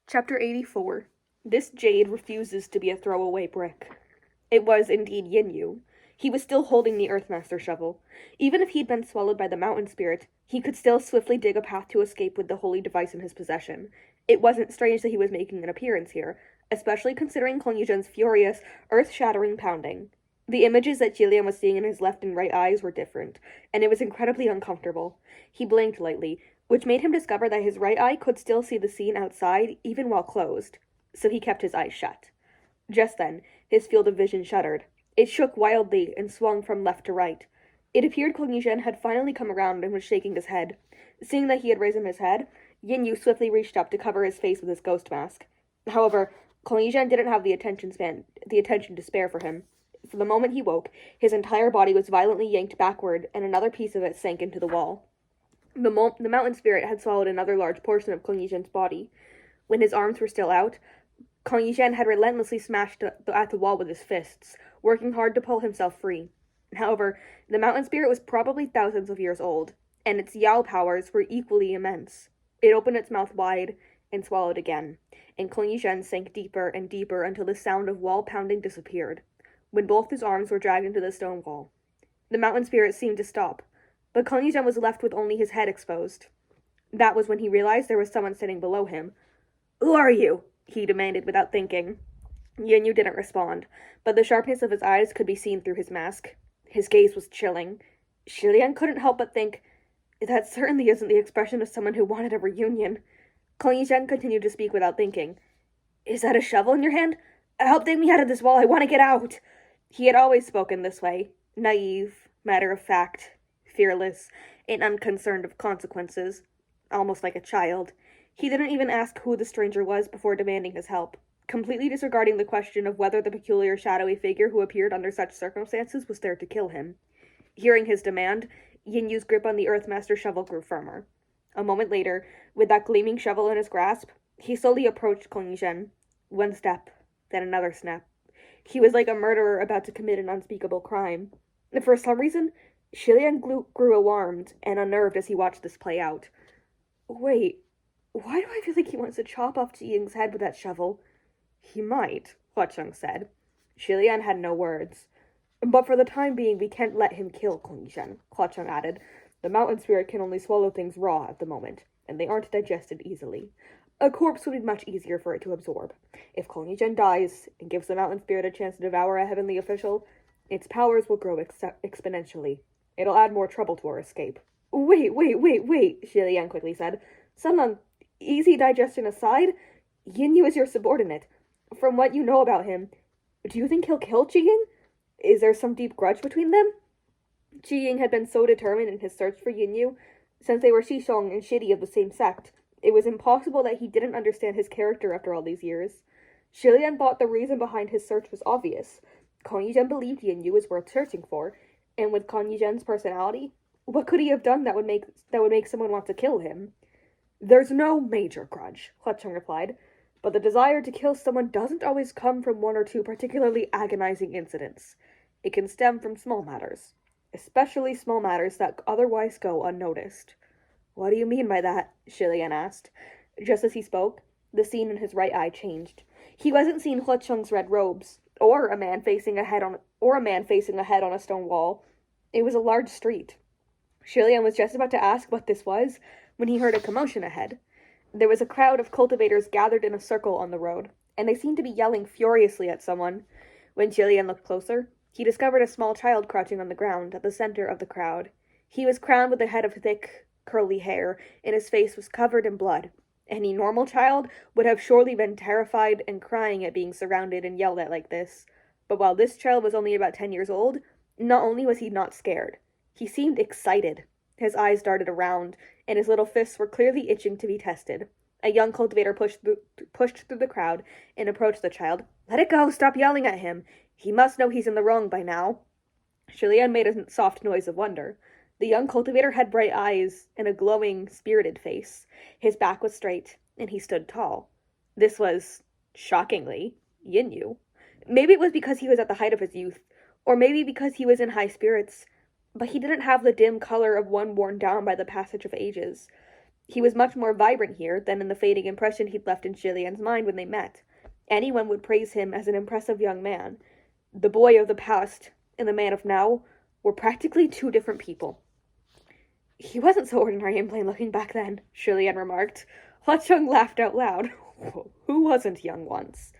Chapter 84. This jade refuses to be a throwaway brick. It was indeed Yin. He was still holding the Earthmaster shovel. Even if he'd been swallowed by the mountain spirit, he could still swiftly dig a path to escape with the holy device in his possession. It wasn't strange that he was making an appearance here, especially considering Kong Yuzhen's furious, earth-shattering pounding. The images that Jillian was seeing in his left and right eyes were different, and it was incredibly uncomfortable. He blinked lightly, which made him discover that his right eye could still see the scene outside even while closed, so he kept his eyes shut. Just then, his field of vision shuddered. It shook wildly and swung from left to right. It appeared Kong Yuzhen had finally come around and was shaking his head. Seeing that he had risen his head, Yin Yu swiftly reached up to cover his face with his ghost mask. However, Kong Yuzhen didn't have the attention to spare for him. For the moment he woke, his entire body was violently yanked backward, and another piece of it sank into the wall. The mountain spirit had swallowed another large portion of Kong Yuzhen's body. When his arms were still out, Kong Yuzhen had relentlessly smashed at the wall with his fists, working hard to pull himself free. However, the mountain spirit was probably thousands of years old, and its Yao powers were equally immense. It opened its mouth wide and swallowed again, and Kong Yuzhen sank deeper and deeper until the sound of wall pounding disappeared, when both his arms were dragged into the stone wall. The mountain spirit seemed to stop, but Kong Yuzhen was left with only his head exposed. That was when he realized there was someone sitting below him. "Who are you?" he demanded without thinking. Yin Yu didn't respond, but the sharpness of his eyes could be seen through his mask. His gaze was chilling. Shilian couldn't help but think, that certainly isn't the expression of someone who wanted a reunion. Kong Yuzhen continued to speak without thinking. "Is that a shovel in your hand? Help dig me out of this wall, I want to get out." He had always spoken this way, naive, matter-of-fact, fearless, and unconcerned of consequences, almost like a child. He didn't even ask who the stranger was before demanding his help, completely disregarding the question of whether the peculiar shadowy figure who appeared under such circumstances was there to kill him. Hearing his demand, Yin Yu's grip on the Earthmaster shovel grew firmer. A moment later, with that gleaming shovel in his grasp, he slowly approached Kong Yuzhen. One step, then another snap. He was like a murderer about to commit an unspeakable crime. For some reason, Shilian grew alarmed and unnerved as he watched this play out. "Wait, why do I feel like he wants to chop off Ji Ying's head with that shovel?" "He might," Hua Cheng said. Shilian had no words. "But for the time being, we can't let him kill Kong Yuzhen," Hua Cheng added. "The mountain spirit can only swallow things raw at the moment, and they aren't digested easily. A corpse would be much easier for it to absorb. If Kong Yuzhen dies and gives the mountain spirit a chance to devour a heavenly official, its powers will grow exponentially. It'll add more trouble to our escape." Wait, Shilian quickly said. "Sunlong, easy digestion aside, Yin Yu is your subordinate. From what you know about him, do you think he'll kill Ji Ying? Is there some deep grudge between them?" Ji Ying had been so determined in his search for Yin Yu, since they were Shishong and Shidi of the same sect. It was impossible that he didn't understand his character after all these years. Shilian thought the reason behind his search was obvious. Kong Yuzhen believed Yin Yu was worth searching for, and with Kong Yuzhen's personality, what could he have done that would make someone want to kill him? "There's no major grudge," Hua Cheng replied, "but the desire to kill someone doesn't always come from one or two particularly agonizing incidents. It can stem from small matters, especially small matters that otherwise go unnoticed." "What do you mean by that?" Shilian asked. Just as he spoke, the scene in his right eye changed. He wasn't seeing Hua Cheng's red robes, or a man facing ahead on a stone wall. It was a large street. Shilian was just about to ask what this was when he heard a commotion ahead. There was a crowd of cultivators gathered in a circle on the road, and they seemed to be yelling furiously at someone. When Shilian looked closer, he discovered a small child crouching on the ground at the center of the crowd. He was crowned with a head of thick, curly hair, and his face was covered in blood. Any normal child would have surely been terrified and crying at being surrounded and yelled at like this. But while this child was only about 10 years old, not only was he not scared, he seemed excited. His eyes darted around, and his little fists were clearly itching to be tested. A young cultivator pushed through the crowd and approached the child. "Let it go! Stop yelling at him! He must know he's in the wrong by now." Shilian made a soft noise of wonder. The young cultivator had bright eyes and a glowing, spirited face. His back was straight, and he stood tall. This was, shockingly, Yin Yu. Maybe it was because he was at the height of his youth, or maybe because he was in high spirits, but he didn't have the dim color of one worn down by the passage of ages. He was much more vibrant here than in the fading impression he'd left in Jillian's mind when they met. Anyone would praise him as an impressive young man. The boy of the past and the man of now were practically two different people. He wasn't so ordinary and plain-looking back then, Jillian remarked. Hua Chung laughed out loud. Who wasn't young once?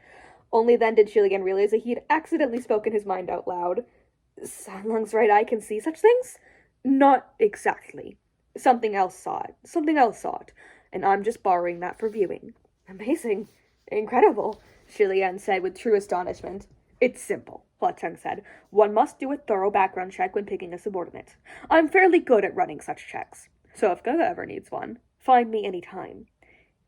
Only then did Jillian realize that he had accidentally spoken his mind out loud. Sanlung's right eye can see such things? Not exactly. Something else saw it, and I'm just borrowing that for viewing. Amazing. Incredible, Jillian said with true astonishment. It's simple, Hua Chung said. One must do a thorough background check when picking a subordinate. I'm fairly good at running such checks, so if Gaga ever needs one, find me any time.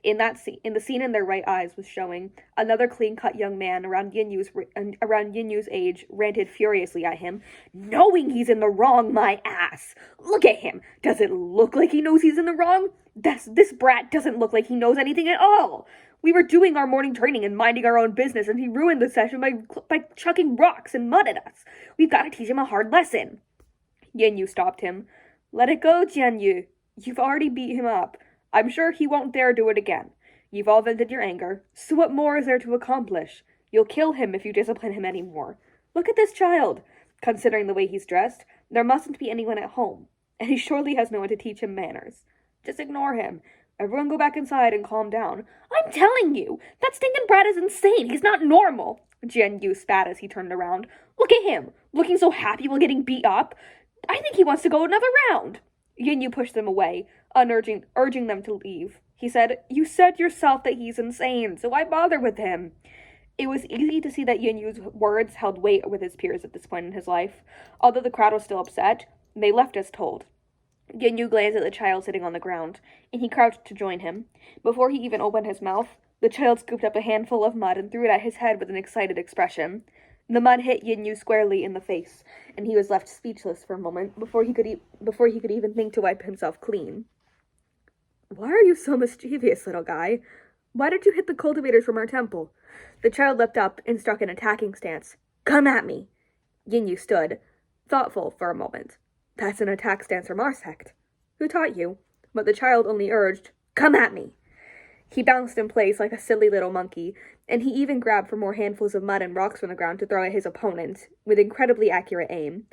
In the scene in their right eyes was showing, another clean-cut young man around Yinyu's age ranted furiously at him, knowing he's in the wrong, my ass! Look at him! Does it look like he knows he's in the wrong? This brat doesn't look like he knows anything at all! We were doing our morning training and minding our own business, and he ruined the session by chucking rocks and mud at us. We've got to teach him a hard lesson. Yinyu stopped him. Let it go, Jianyu. You've already beat him up. I'm sure he won't dare do it again. You've all vented your anger, so what more is there to accomplish? You'll kill him if you discipline him any more. Look at this child. Considering the way he's dressed, there mustn't be anyone at home, and he surely has no one to teach him manners. Just ignore him. Everyone go back inside and calm down. I'm telling you, that stinking brat is insane. He's not normal. Jian Yu spat as he turned around. Look at him, looking so happy while getting beat up. I think he wants to go another round. Yin Yu pushed them away, urging them to leave. He said, You said yourself that he's insane, so why bother with him? It was easy to see that Yin Yu's words held weight with his peers at this point in his life. Although the crowd was still upset, they left as told. Yin Yu glanced at the child sitting on the ground, and he crouched to join him. Before he even opened his mouth, the child scooped up a handful of mud and threw it at his head with an excited expression. The mud hit Yin Yu squarely in the face, and he was left speechless for a moment before he could even think to wipe himself clean. Why are you so mischievous, little guy? Why did you hit the cultivators from our temple? The child leapt up and struck an attacking stance. Come at me! Yin Yu stood, thoughtful for a moment. That's an attack stance from our sect. Who taught you? But the child only urged, Come at me! He bounced in place like a silly little monkey, and he even grabbed for more handfuls of mud and rocks from the ground to throw at his opponent, with incredibly accurate aim.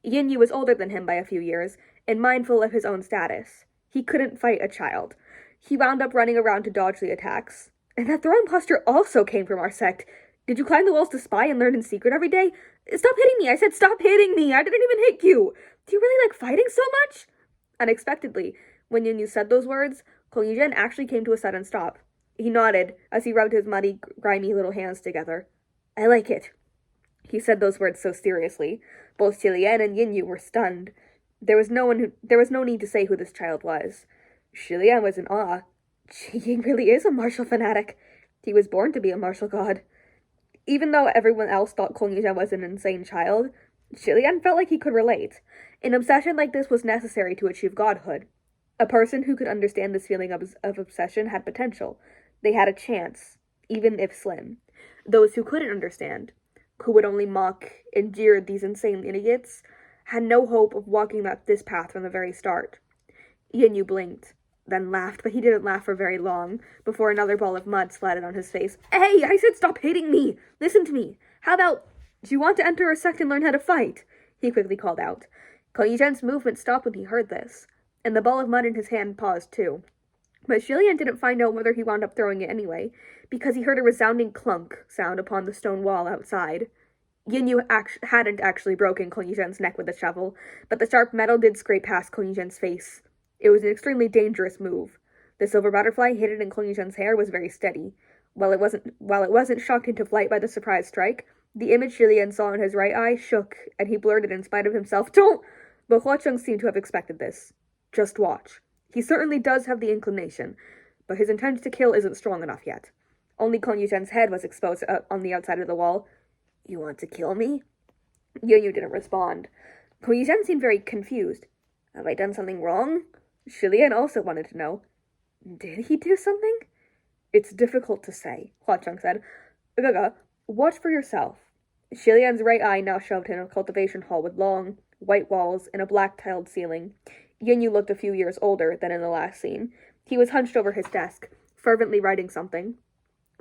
Yin Yu was older than him by a few years, and mindful of his own status. He couldn't fight a child. He wound up running around to dodge the attacks. And that throwing posture also came from our sect. Did you climb the walls to spy and learn in secret every day? Stop hitting me! I said stop hitting me! I didn't even hit you! Do you really like fighting so much? Unexpectedly, when Yin Yu said those words, Kong Yizhen actually came to a sudden stop. He nodded as he rubbed his muddy, grimy little hands together. I like it. He said those words so seriously. Both Jillian and Yin Yu were stunned. There was no need to say who this child was. Jillian was in awe. Jiying really is a martial fanatic. He was born to be a martial god. Even though everyone else thought Kong Yizhen was an insane child, Jillian felt like he could relate. An obsession like this was necessary to achieve godhood. A person who could understand this feeling of obsession had potential. They had a chance, even if slim. Those who couldn't understand, who would only mock and jeer these insane idiots, had no hope of walking up this path from the very start. Yin Yu blinked, then laughed, but he didn't laugh for very long, before another ball of mud splattered on his face. Hey, I said stop hitting me! Listen to me! How about, do you want to enter a sect and learn how to fight? He quickly called out. Kong Yizhen's movement stopped when he heard this, and the ball of mud in his hand paused too. But Jillian didn't find out whether he wound up throwing it anyway, because he heard a resounding clunk sound upon the stone wall outside. Yin Yu hadn't actually broken Kong Yizhen's neck with the shovel, but the sharp metal did scrape past Kong Yizhen's face. It was an extremely dangerous move. The silver butterfly hidden in Kong Yizhen's hair was very steady. While it wasn't shocked into flight by the surprise strike, the image Jillian saw in his right eye shook, and he blurted in spite of himself, Don't! But Hua Chung seemed to have expected this. Just watch. He certainly does have the inclination, but his intent to kill isn't strong enough yet. Only Kong Yizhen's head was exposed on the outside of the wall. You want to kill me? Yu Yu didn't respond. Kong Yizhen seemed very confused. Have I done something wrong? Jillian also wanted to know. Did he do something? It's difficult to say, Hua Chung said. Gaga, watch for yourself. Jillian's right eye now shoved in a cultivation hall with long, white walls and a black-tiled ceiling. Yin Yu looked a few years older than in the last scene. He was hunched over his desk, fervently writing something.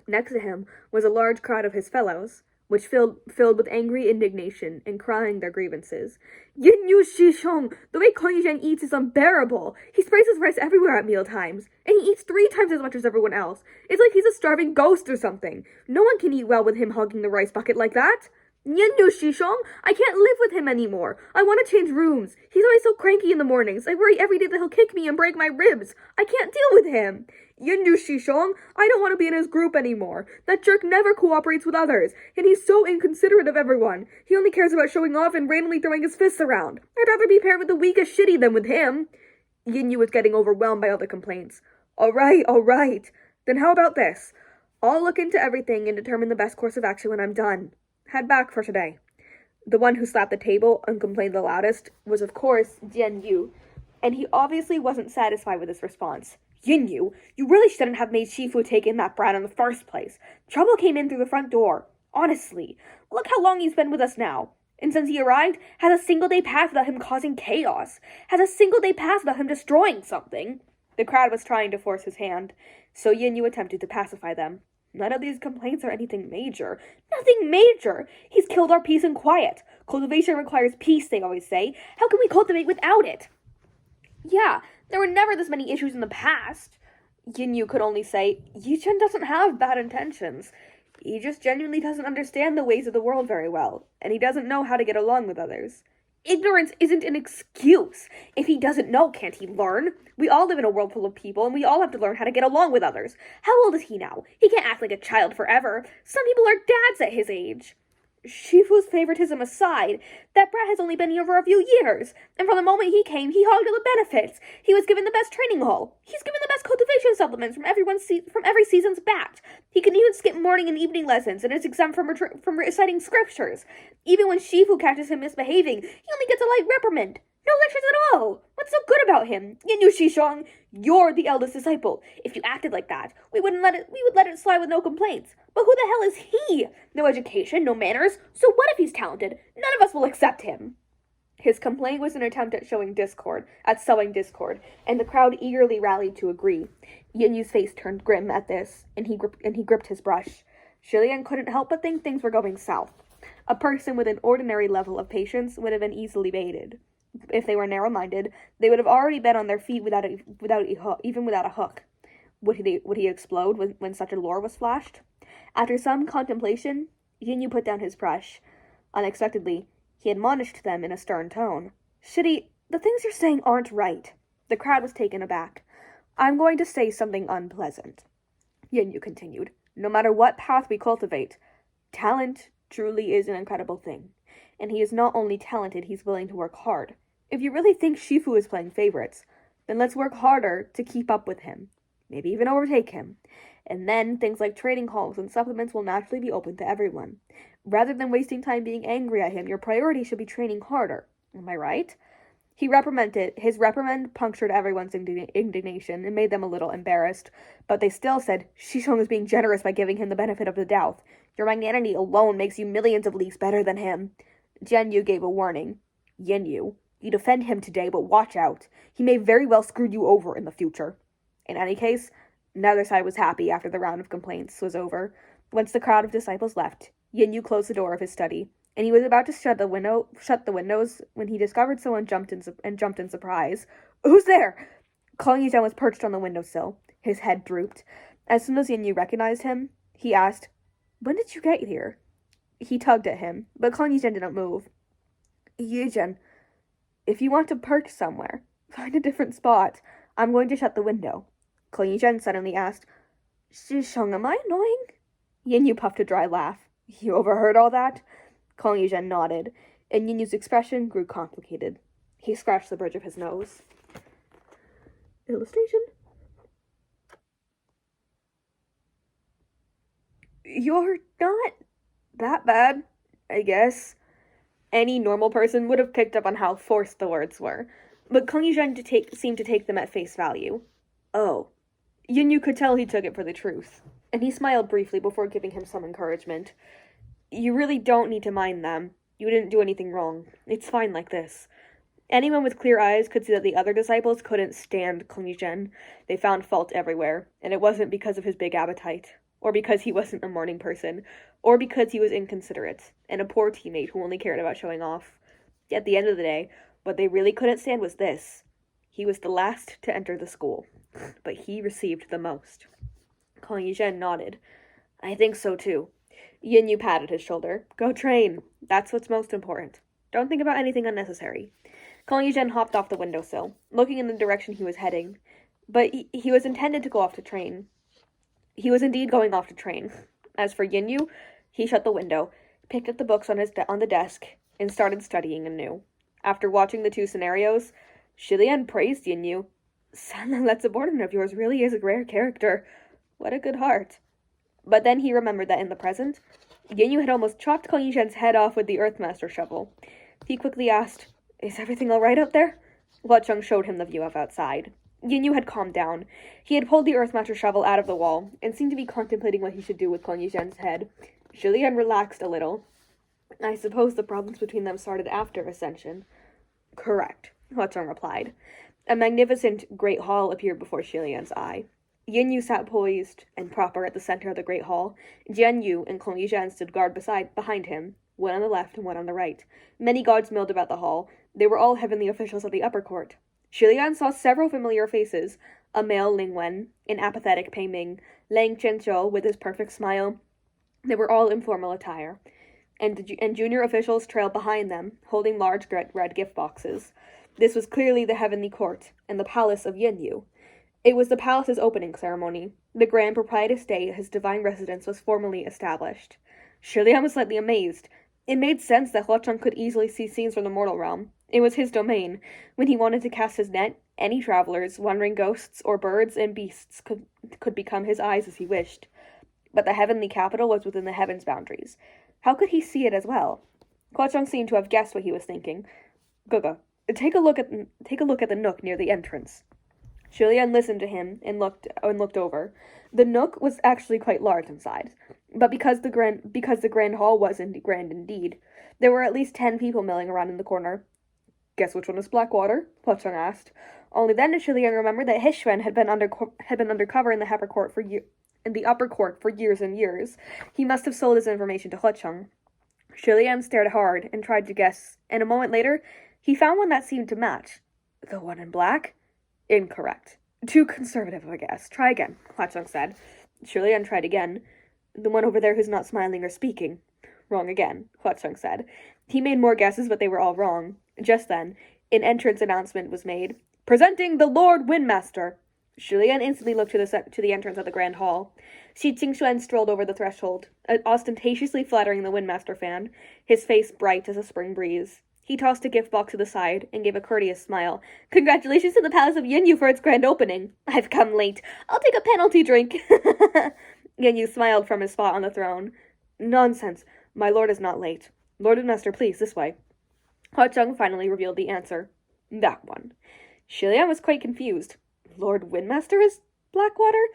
Next to him was a large crowd of his fellows, which filled with angry indignation and crying their grievances. Yin Yu Shishong, the way Kong Yizhen eats is unbearable. He sprays his rice everywhere at meal times, and he eats 3 times as much as everyone else. It's like he's a starving ghost or something. No one can eat well with him hogging the rice bucket like that. Yin Yu Shishong, I can't live with him anymore. I want to change rooms. He's always so cranky in the mornings. I worry every day that he'll kick me and break my ribs. I can't deal with him. Yin Yu Shishong, I don't want to be in his group anymore. That jerk never cooperates with others, and he's so inconsiderate of everyone. He only cares about showing off and randomly throwing his fists around. I'd rather be paired with the weakest shitty than with him. Yin Yu was getting overwhelmed by all the complaints. All right. Then how about this? I'll look into everything and determine the best course of action when I'm done. Head back for today. The one who slapped the table and complained the loudest was, of course, Jian Yu, and he obviously wasn't satisfied with his response. Yin Yu, you really shouldn't have made Shifu take in that brat in the first place. Trouble came in through the front door. Honestly, look how long he's been with us now. And since he arrived, has a single day passed without him causing chaos. Has a single day passed without him destroying something. The crowd was trying to force his hand, so Yin Yu attempted to pacify them. None of these complaints are anything major. Nothing major! He's killed our peace and quiet. Cultivation requires peace, they always say. How can we cultivate without it? Yeah, there were never this many issues in the past. Yin Yu could only say, Yi-Chen doesn't have bad intentions. He just genuinely doesn't understand the ways of the world very well, and he doesn't know how to get along with others. Ignorance isn't an excuse. If he doesn't know, can't he learn? We all live in a world full of people, and we all have to learn how to get along with others. How old is he now? He can't act like a child forever. Some people are dads at his age. Shifu's favoritism aside, that brat has only been here for a few years, and from the moment he came, he hogged all the benefits. He was given the best training hall. He's given the best cultivation supplements from every season's batch. He can even skip morning and evening lessons and is exempt from reciting scriptures. Even when Shifu catches him misbehaving, he only gets a light reprimand. No lectures at all. What's so good about him? Yin Yu Shishong, you're the eldest disciple. If you acted like that, we would let it slide with no complaints. But who the hell is he? No education, no manners. So what if he's talented? None of us will accept him. His complaint was an attempt at sowing discord, and the crowd eagerly rallied to agree. Yin Yu's face turned grim at this, and he gripped his brush. Shilian couldn't help but think things were going south. A person with an ordinary level of patience would have been easily baited. If they were narrow-minded, they would have already been on their feet without a hook. Would he explode when such a lure was flashed? After some contemplation, Yin Yu put down his brush. Unexpectedly, he admonished them in a stern tone. Shitty, the things you're saying aren't right. The crowd was taken aback. I'm going to say something unpleasant. Yin Yu continued. No matter what path we cultivate, talent truly is an incredible thing. And he is not only talented, he's willing to work hard. If you really think Shifu is playing favorites, then let's work harder to keep up with him. Maybe even overtake him. And then things like training halls and supplements will naturally be open to everyone. Rather than wasting time being angry at him, your priority should be training harder. Am I right? His reprimand punctured everyone's indignation and made them a little embarrassed, but they still said, Shishong is being generous by giving him the benefit of the doubt. Your magnanimity alone makes you millions of leagues better than him. Jian Yu gave a warning. Yin Yu, you defend him today, but watch out. He may very well screw you over in the future. In any case, neither side was happy after the round of complaints was over. Once the crowd of disciples left, Yin Yu closed the door of his study, and he was about to shut the windows when he discovered someone jumped in surprise. Who's there? Kong Yizhen was perched on the windowsill. His head drooped. As soon as Yin Yu recognized him, he asked, When did you get here? He tugged at him, but Kong Yizhen didn't move. Yizhen, if you want to perch somewhere, find a different spot. I'm going to shut the window. Kong Yizhen suddenly asked, Shishong, am I annoying? Yin Yu puffed a dry laugh. You overheard all that? Kong Yizhen nodded, and Yin Yu's expression grew complicated. He scratched the bridge of his nose. Illustration? You're not that bad, I guess. Any normal person would have picked up on how forced the words were, but Kong Yizhen seemed to take them at face value. Oh. Yin Yu could tell he took it for the truth, and he smiled briefly before giving him some encouragement. You really don't need to mind them. You didn't do anything wrong. It's fine like this. Anyone with clear eyes could see that the other disciples couldn't stand Kong Zhen. They found fault everywhere, and it wasn't because of his big appetite, or because he wasn't a morning person, or because he was inconsiderate, and a poor teammate who only cared about showing off. At the end of the day, what they really couldn't stand was this. He was the last to enter the school, but he received the most. Kong Zhen nodded. I think so too. Yin Yu patted his shoulder. Go train. That's what's most important. Don't think about anything unnecessary. Kong Zhen hopped off the windowsill, looking in the direction he was heading. But he was intended to go off to train. He was indeed going off to train. As for Yin Yu, he shut the window, picked up the books on the desk, and started studying anew. After watching the two scenarios, Shilian praised Yin Yu. Son, that subordinate of yours really is a rare character. What a good heart. But then he remembered that in the present, Yin Yu had almost chopped Kong Zhen's head off with the Earthmaster shovel. He quickly asked, Is everything all right out there? Huacheng showed him the view of outside. Yin Yu had calmed down. He had pulled the Earthmaster shovel out of the wall, and seemed to be contemplating what he should do with Kong Zhen's head. Shilian relaxed a little. I suppose the problems between them started after Ascension. Correct, Huacheng replied. A magnificent great hall appeared before Shilian's eye. Yin Yu sat poised and proper at the center of the great hall. Jian Yu and Kong Zhen stood guard behind him, one on the left and one on the right. Many guards milled about the hall. They were all heavenly officials of the upper court. Shilian saw several familiar faces, a male Ling Wen, an apathetic Pei Ming, Lang Chenqiu with his perfect smile. They were all in formal attire, and junior officials trailed behind them, holding large red gift boxes. This was clearly the heavenly court, and the palace of Yin Yu. It was the palace's opening ceremony. The grand proprietor's day at his divine residence was formally established. Shilian was slightly amazed. It made sense that Huacheng could easily see scenes from the mortal realm. It was his domain. When he wanted to cast his net, any travelers, wandering ghosts, or birds and beasts could become his eyes as he wished. But the heavenly capital was within the heaven's boundaries. How could he see it as well? Huacheng seemed to have guessed what he was thinking. Guga, take a look at the nook near the entrance. Shilian listened to him and looked over. The nook was actually quite large inside, but because the grand hall was grand indeed, there were at least 10 people milling around in the corner. Guess which one is Blackwater? Huacheng asked. Only then did Shilian remember that Hishwen had been undercover in the upper court for years and years. He must have sold his information to Huacheng. Shilian stared hard and tried to guess, and a moment later, he found one that seemed to match. The one in black? Incorrect. Too conservative of a guess. Try again, Huacheng said. Shilian tried again. The one over there who's not smiling or speaking. Wrong again, Huacheng said. He made more guesses, but they were all wrong. Just then, an entrance announcement was made. Presenting the Lord Windmaster! Shilian instantly looked to the entrance of the Grand Hall. Xi Qingxuan strolled over the threshold, ostentatiously flattering the Windmaster fan, his face bright as a spring breeze. He tossed a gift box to the side and gave a courteous smile. Congratulations to the Palace of Yin Yu for its grand opening. I've come late. I'll take a penalty drink. Yin Yu smiled from his spot on the throne. Nonsense. My lord is not late. Lord and Master, please, this way. Huacheng finally revealed the answer. That one. Shilian was quite confused. Lord Windmaster is Blackwater?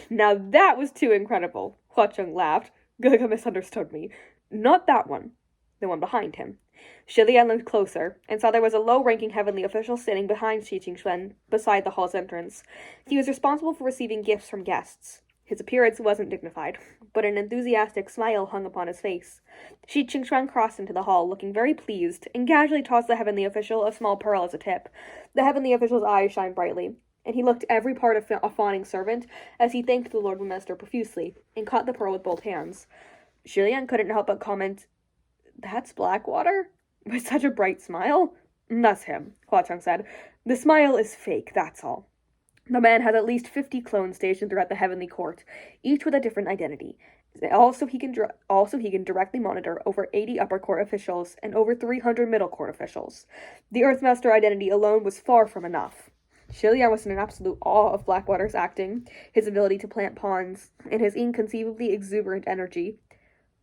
Now that was too incredible. Huacheng laughed. Guga misunderstood me. Not that one. The one behind him. Shilian looked closer, and saw there was a low-ranking heavenly official sitting behind Xi Qingxuan, beside the hall's entrance. He was responsible for receiving gifts from guests. His appearance wasn't dignified, but an enthusiastic smile hung upon his face. Xi Qingxuan crossed into the hall, looking very pleased, and casually tossed the heavenly official a small pearl as a tip. The heavenly official's eyes shined brightly, and he looked every part of a fawning servant as he thanked the Lord Master profusely, and caught the pearl with both hands. Shilian couldn't help but comment, That's Blackwater? With such a bright smile? That's him, Huacheng said. The smile is fake, that's all. The man has at least 50 clones stationed throughout the heavenly court, each with a different identity. Also, he can directly monitor over 80 upper court officials and over 300 middle court officials. The Earthmaster identity alone was far from enough. Shilian was in an absolute awe of Blackwater's acting, his ability to plant pawns, and his inconceivably exuberant energy.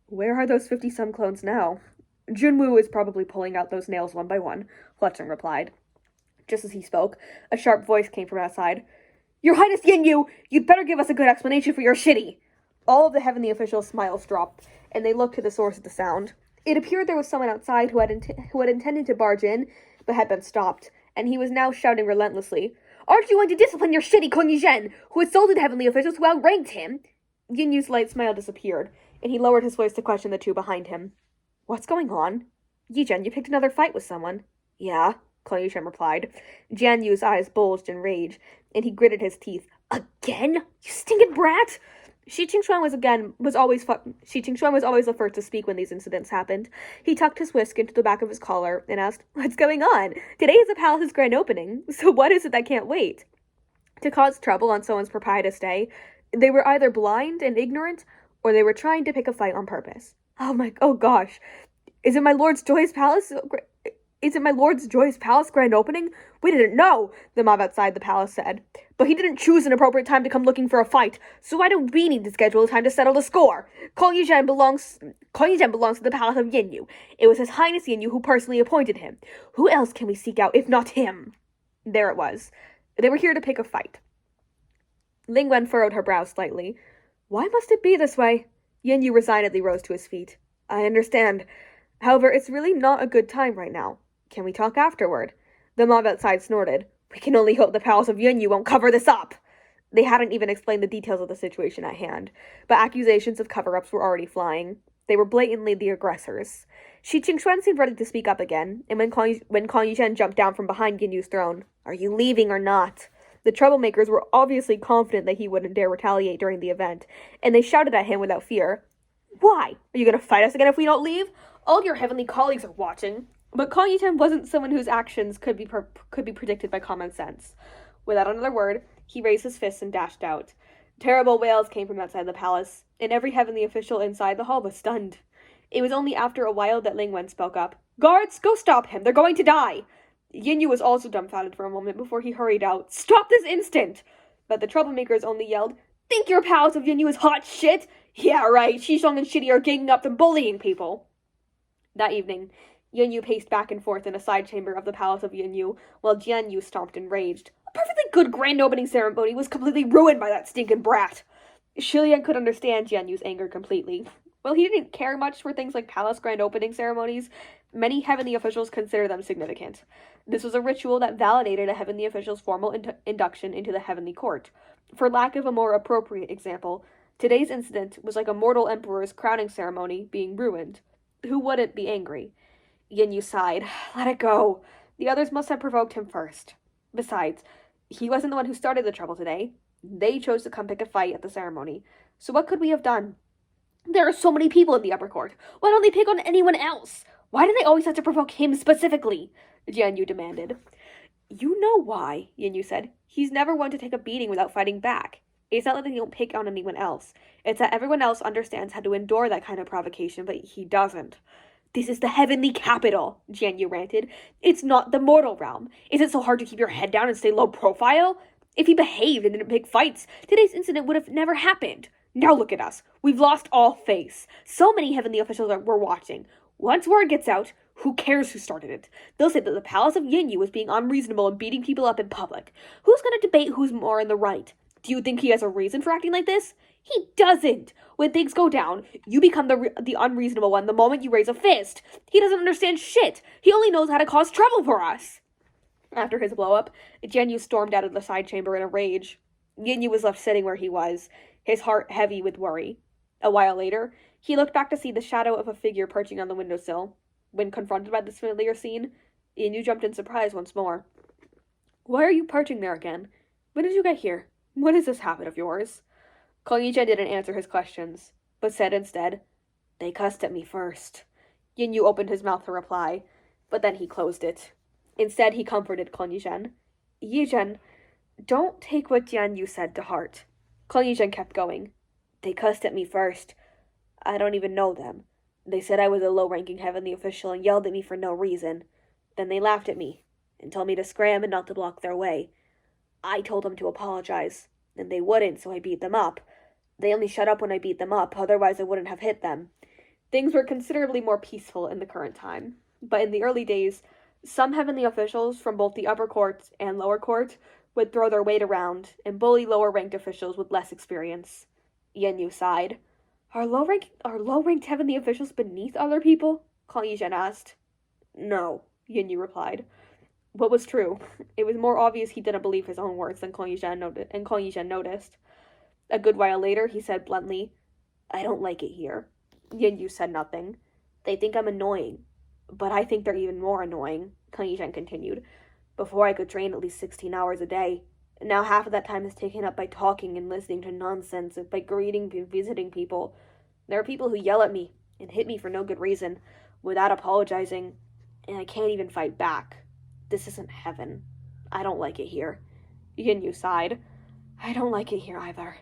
Where are those 50-some clones now? Junwu is probably pulling out those nails one by one, Huacheng replied. Just as he spoke, a sharp voice came from outside. Your Highness Yin Yu, you'd better give us a good explanation for your shitty. All of the heavenly officials' smiles dropped, and they looked to the source of the sound. It appeared there was someone outside who had intended to barge in, but had been stopped, and he was now shouting relentlessly, "Aren't you going to discipline your shitty Kuang Yizhen, who assaulted heavenly officials who outranked him?" Yin Yu's light smile disappeared, and he lowered his voice to question the two behind him. "What's going on?" "Yizhen, you picked another fight with someone." "Yeah," Kuang Yizhen replied. Jian Yu's eyes bulged in rage, and he gritted his teeth. "Again? You stinking brat!" Shi Qingxuan was always the first to speak when these incidents happened. He tucked his whisk into the back of his collar and asked, "What's going on? Today is the palace's grand opening, so what is it that can't wait?" To cause trouble on someone's propitious day, they were either blind and ignorant, or they were trying to pick a fight on purpose. Oh gosh. Is it my Lord's Joyous Palace? Is it my Lord's Joyous Palace grand opening? We didn't know, the mob outside the palace said. But he didn't choose an appropriate time to come looking for a fight, so why don't we need to schedule a time to settle the score? Kuang Yizhen belongs to the palace of Yinyu. It was His Highness Yinyu who personally appointed him. Who else can we seek out if not him? There it was. They were here to pick a fight. Ling Wen furrowed her brows slightly. Why must it be this way? Yinyu resignedly rose to his feet. I understand. However, it's really not a good time right now. Can we talk afterward? The mob outside snorted. We can only hope the palace of Yunyu won't cover this up. They hadn't even explained the details of the situation at hand, but accusations of cover-ups were already flying. They were blatantly the aggressors. Shi Qingxuan seemed ready to speak up again, and when Kuang Yizhen jumped down from behind Yinyu's throne, "Are you leaving or not?" The troublemakers were obviously confident that he wouldn't dare retaliate during the event, and they shouted at him without fear. Why? Are you going to fight us again if we don't leave? All your heavenly colleagues are watching. But Kuang Yizhen wasn't someone whose actions could be predicted by common sense. Without another word, he raised his fists and dashed out. Terrible wails came from outside the palace, and every heavenly official inside the hall was stunned. It was only after a while that Ling Wen spoke up. "Guards, go stop him! They're going to die!" Yinyu was also dumbfounded for a moment before he hurried out. "Stop this instant!" But the troublemakers only yelled, "Think your palace of Yinyu is hot shit? Yeah, right, Shishong and Shitty are ganging up and bullying people." That evening, Yunyu paced back and forth in a side chamber of the palace of Yunyu, while Jianyu stomped and raged. A perfectly good grand opening ceremony was completely ruined by that stinking brat. Shilian could understand Jianyu's anger completely. While he didn't care much for things like palace grand opening ceremonies, many heavenly officials consider them significant. This was a ritual that validated a heavenly official's formal induction into the heavenly court. For lack of a more appropriate example, today's incident was like a mortal emperor's crowning ceremony being ruined. Who wouldn't be angry? Yinyu sighed. Let it go. The others must have provoked him first. Besides, he wasn't the one who started the trouble today. They chose to come pick a fight at the ceremony. So what could we have done? There are so many people in the upper court. Why don't they pick on anyone else? Why do they always have to provoke him specifically? Jianyu demanded. You know why, Yinyu said. He's never one to take a beating without fighting back. It's not that they don't pick on anyone else. It's that everyone else understands how to endure that kind of provocation, but he doesn't. This is the heavenly capital, Jianyu ranted. It's not the mortal realm. Is it so hard to keep your head down and stay low profile? If he behaved and didn't pick fights, today's incident would have never happened. Now look at us. We've lost all face. So many heavenly officials were watching. Once word gets out, who cares who started it? They'll say that the palace of Yinyu was being unreasonable and beating people up in public. Who's going to debate who's more in the right? Do you think he has a reason for acting like this? He doesn't. When things go down, you become the unreasonable one the moment you raise a fist. He doesn't understand shit. He only knows how to cause trouble for us. After his blow-up, Jianyu stormed out of the side chamber in a rage. Yinyu was left sitting where he was, his heart heavy with worry. A while later, he looked back to see the shadow of a figure perching on the windowsill. When confronted by this familiar scene, Yinyu jumped in surprise once more. Why are you perching there again? When did you get here? What is this habit of yours? Kuang Yizhen didn't answer his questions, but said instead, They cussed at me first. Yinyu opened his mouth to reply, but then he closed it. Instead, he comforted Kuang Yizhen. Yizhen, don't take what Jianyu said to heart. Kuang Yizhen kept going. They cussed at me first. I don't even know them. They said I was a low-ranking heavenly official and yelled at me for no reason. Then they laughed at me and told me to scram and not to block their way. I told them to apologize, and they wouldn't, so I beat them up. They only shut up when I beat them up, otherwise I wouldn't have hit them. Things were considerably more peaceful in the current time, but in the early days, some heavenly officials from both the upper court and lower court would throw their weight around and bully lower-ranked officials with less experience. Yinyu sighed. Are low-ranked heavenly officials beneath other people? Kuang Yizhen asked. No, Yinyu replied. What was true? It was more obvious he didn't believe his own words than Kong Yizhen noticed. A good while later, he said bluntly, I don't like it here. Yin Yu said nothing. They think I'm annoying. But I think they're even more annoying, Kong Yizhen continued. Before I could train at least 16 hours a day. Now half of that time is taken up by talking and listening to nonsense, by greeting and visiting people. There are people who yell at me and hit me for no good reason, without apologizing, and I can't even fight back. This isn't heaven. I don't like it here. Yin Yu sighed. I don't like it here either.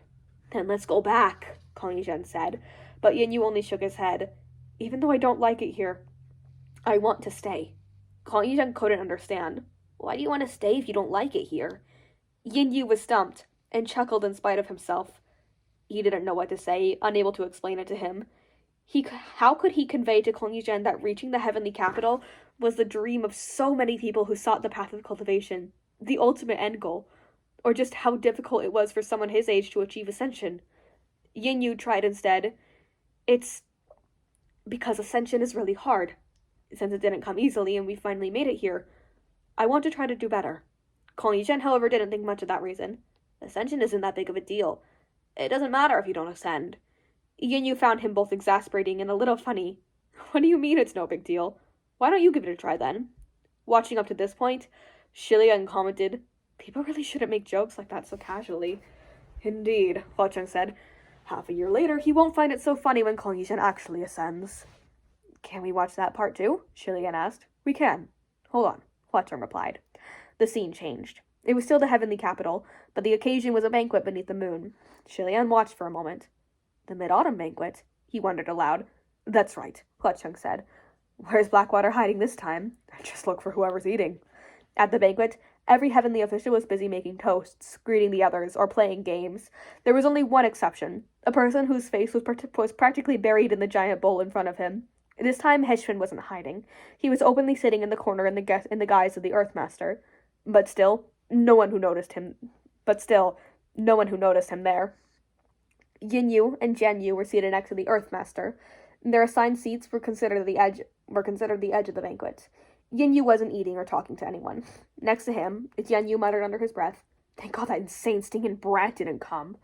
Then let's go back, Kong Yizhen said, but Yin Yu only shook his head. Even though I don't like it here, I want to stay. Kong Yizhen couldn't understand. Why do you want to stay if you don't like it here? Yin Yu was stumped, and chuckled in spite of himself. He didn't know what to say, unable to explain it to him. How could he convey to Kong Yizhen that reaching the heavenly capital was the dream of so many people who sought the path of cultivation, the ultimate end goal, or just how difficult it was for someone his age to achieve ascension? Yin Yu tried instead. It's because ascension is really hard. Since it didn't come easily and we finally made it here, I want to try to do better. Kong Yizhen, however, didn't think much of that reason. Ascension isn't that big of a deal. It doesn't matter if you don't ascend. Yin Yu found him both exasperating and a little funny. What do you mean it's no big deal? Why don't you give it a try then? Watching up to this point, Shilian commented, People really shouldn't make jokes like that so casually. Indeed, Hua Cheng said. Half a year later, he won't find it so funny when Kong Yizhen actually ascends. Can we watch that part too? Shilian asked. We can. Hold on, Hua Cheng replied. The scene changed. It was still the heavenly capital, but the occasion was a banquet beneath the moon. Shilian watched for a moment. The Mid-Autumn banquet? He wondered aloud. That's right, Hua Cheng said. Where's Blackwater hiding this time? Just look for whoever's eating. At the banquet, every heavenly official was busy making toasts, greeting the others, or playing games. There was only one exception, a person whose face was practically buried in the giant bowl in front of him. This time, Heshfin wasn't hiding. He was openly sitting in the corner in the guise of the Earthmaster. But still, no one who noticed him there. Yin Yu and Jian Yu were seated next to the Earthmaster. Their assigned seats were considered the edge of the banquet. Yin Yu wasn't eating or talking to anyone. Next to him, Jian Yu muttered under his breath, Thank God that insane stinking brat didn't come.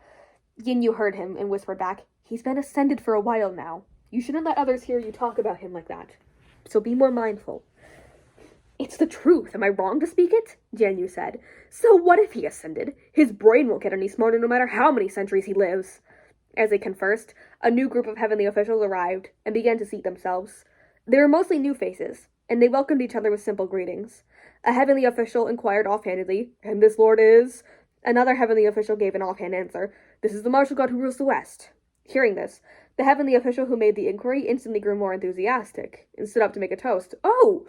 Yin Yu heard him and whispered back, He's been ascended for a while now. You shouldn't let others hear you talk about him like that. So be more mindful. It's the truth. Am I wrong to speak it? Jian Yu said. So what if he ascended? His brain won't get any smarter no matter how many centuries he lives. As they conversed, a new group of heavenly officials arrived and began to seat themselves. They were mostly new faces, and they welcomed each other with simple greetings. A heavenly official inquired offhandedly, And this lord is? Another heavenly official gave an offhand answer, This is the martial god who rules the West. Hearing this, the heavenly official who made the inquiry instantly grew more enthusiastic, and stood up to make a toast. Oh,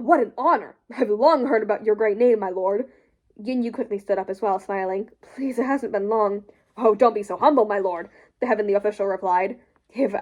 what an honor! I've long heard about your great name, my lord. Yin Yu quickly stood up as well, smiling. Please, it hasn't been long. Oh, don't be so humble, my lord, the heavenly official replied.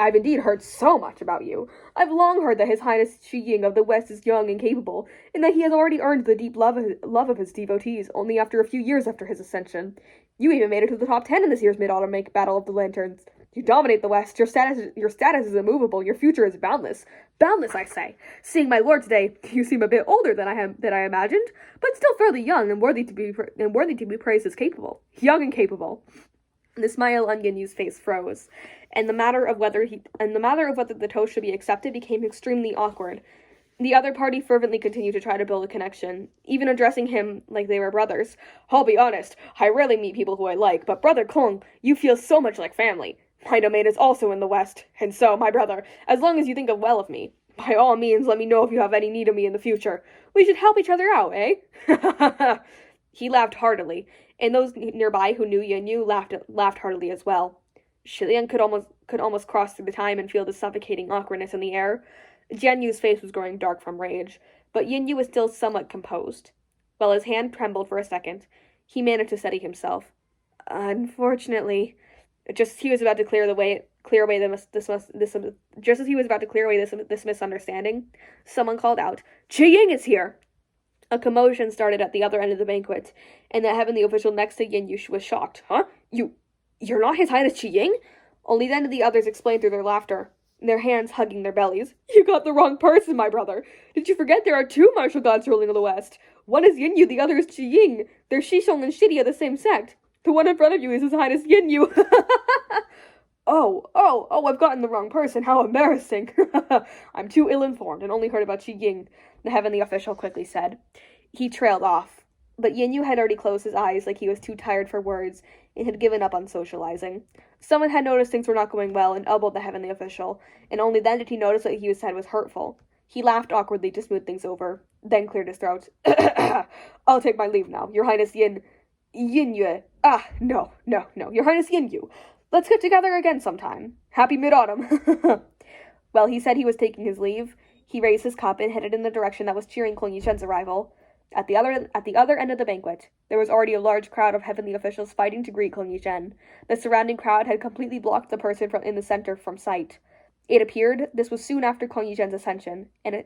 I've indeed heard so much about you. I've long heard that His Highness Shi Ying of the West is young and capable, and that he has already earned the deep love of his devotees only after a few years after his ascension. You even made it to the top 10 in this year's Mid-Autumn Battle of the Lanterns. You dominate the West. Your status is immovable. Your future is boundless. Boundless, I say. Seeing my lord today, you seem a bit older than I imagined, but still fairly young and worthy to be praised as capable. Young and capable. The smile on Yin Yu's face froze, and the matter of whether the toast should be accepted became extremely awkward. The other party fervently continued to try to build a connection, even addressing him like they were brothers. I'll be honest, I rarely meet people who I like, but Brother Kong, you feel so much like family. My domain is also in the West, and so, my brother, as long as you think well of me, by all means let me know if you have any need of me in the future. We should help each other out, eh? He laughed heartily, and those nearby who knew Yin Yu laughed heartily as well. Shilian could almost cross through the time and feel the suffocating awkwardness in the air. Jian Yu's face was growing dark from rage, but Yin Yu was still somewhat composed. While his hand trembled for a second, he managed to steady himself. Unfortunately, just as he was about to clear away this misunderstanding, someone called out, Qi Ying is here! A commotion started at the other end of the banquet, and the heavenly official next to Yin Yu was shocked. Huh? You're not His Highness Qi Ying? Only then did the others explain through their laughter. their hands hugging their bellies. You got the wrong person, my brother. Did you forget there are two martial gods ruling in the West? One is Yinyu, the other is Qiying. They're Shishong and Shidi of the same sect. The one in front of you is His Highness Yinyu. Oh, I've gotten the wrong person. How embarrassing. I'm too ill-informed and only heard about Qiying, the heavenly official quickly said. He trailed off, but Yinyu had already closed his eyes like he was too tired for words and had given up on socializing. Someone had noticed things were not going well and elbowed the heavenly official, and only then did he notice what he said was hurtful. He laughed awkwardly to smooth things over, then cleared his throat. I'll take my leave now, Your Highness Yinyu. No, Your Highness Yinyu. Let's get together again sometime. Happy mid-autumn. Well, he said he was taking his leave. He raised his cup and headed in the direction that was cheering Kong Yishen's arrival. At the other end of the banquet, there was already a large crowd of heavenly officials fighting to greet Kong Yishen. The surrounding crowd had completely blocked the person in the center from sight. It appeared this was soon after Kong Yishen's ascension, and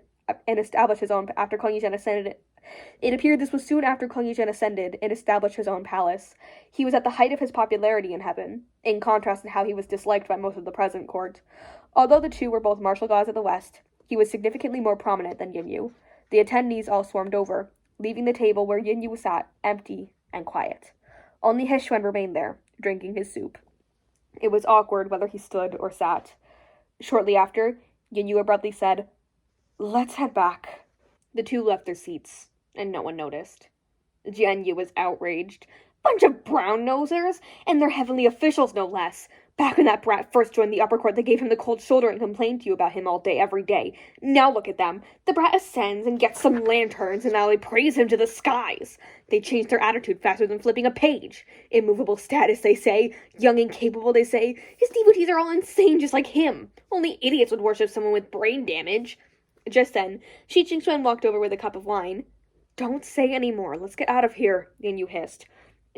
established his own after Kong Yishen ascended. It appeared this was soon after Kong Yishen ascended and established his own palace. He was at the height of his popularity in heaven, in contrast to how he was disliked by most of the present court. Although the two were both martial gods of the West, he was significantly more prominent than Yinyu. The attendees all swarmed over, leaving the table where Yinyu sat empty and quiet. Only Hishuen remained there, drinking his soup. It was awkward whether he stood or sat. Shortly after, Yinyu abruptly said, "Let's head back." The two left their seats, and no one noticed. Jianyu was outraged. Bunch of brown-nosers, and their heavenly officials no less. Back when that brat first joined the upper court, they gave him the cold shoulder and complained to you about him all day, every day. Now look at them. The brat ascends and gets some lanterns, and now they praise him to the skies. They change their attitude faster than flipping a page. Immovable status, they say. Young and capable, they say. His devotees are all insane just like him. Only idiots would worship someone with brain damage. Just then, Shi Qingxuan walked over with a cup of wine. Don't say any more. Let's get out of here, Yanyu hissed.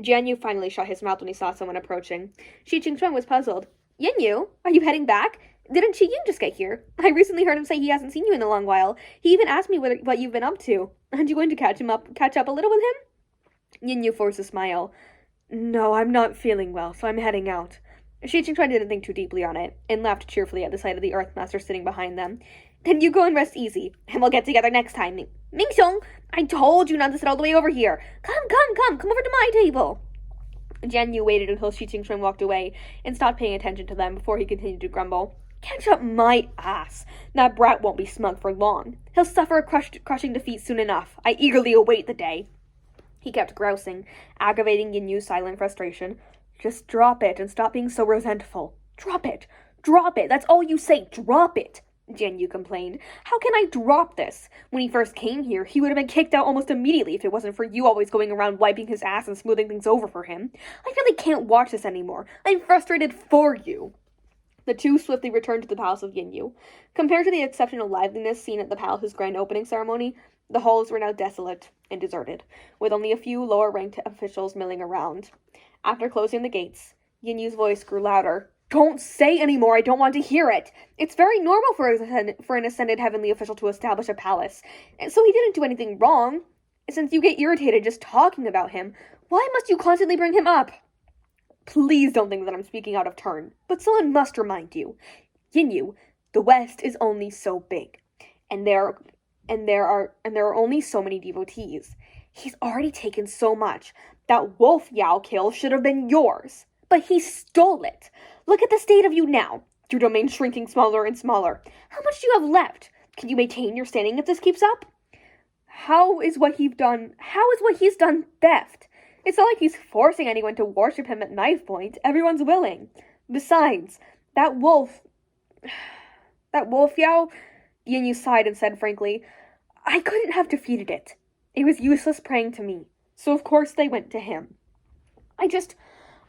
Jianyu finally shut his mouth when he saw someone approaching. Shi Qingxuan was puzzled. Yanyu, are you heading back? Didn't Qiying just get here? I recently heard him say he hasn't seen you in a long while. He even asked me what you've been up to. Aren't you going to catch up a little with him? Yanyu forced a smile. No, I'm not feeling well, so I'm heading out. Shi Qingxuan didn't think too deeply on it, and laughed cheerfully at the sight of the Earthmaster sitting behind them. Then you go and rest easy, and we'll get together next time. Mingxiong, I told you not to sit all the way over over to my table. Jian Yu waited until Shi Qingxuan walked away and stopped paying attention to them before he continued to grumble. Catch up my ass. That brat won't be smug for long. He'll suffer a crushing defeat soon enough. I eagerly await the day. He kept grousing, aggravating Yinyu's silent frustration. Just drop it and stop being so resentful. Drop it. That's all you say. Drop it. Jian Yu complained. How can I drop this? When he first came here, he would have been kicked out almost immediately if it wasn't for you always going around wiping his ass and smoothing things over for him. I really can't watch this anymore. I'm frustrated for you. The two swiftly returned to the palace of Yinyu. Compared to the exceptional liveliness seen at the palace's grand opening ceremony, the halls were now desolate and deserted, with only a few lower-ranked officials milling around. After closing the gates, Yinyu's voice grew louder. Don't say any more, I don't want to hear it. It's very normal for an ascended heavenly official to establish a palace, and so he didn't do anything wrong. Since you get irritated just talking about him, why must you constantly bring him up? Please don't think that I'm speaking out of turn, but someone must remind you. Yinyu, the West is only so big, and there are only so many devotees. He's already taken so much. That wolf Yao kill should have been yours, but he stole it. Look at the state of you now. Your domain shrinking smaller and smaller. How much do you have left? Can you maintain your standing if this keeps up? How is what he's done theft? It's not like he's forcing anyone to worship him at knife point. Everyone's willing. Besides, that wolf Yao, Yinyu sighed and said frankly, I couldn't have defeated it. It was useless praying to me. So of course they went to him.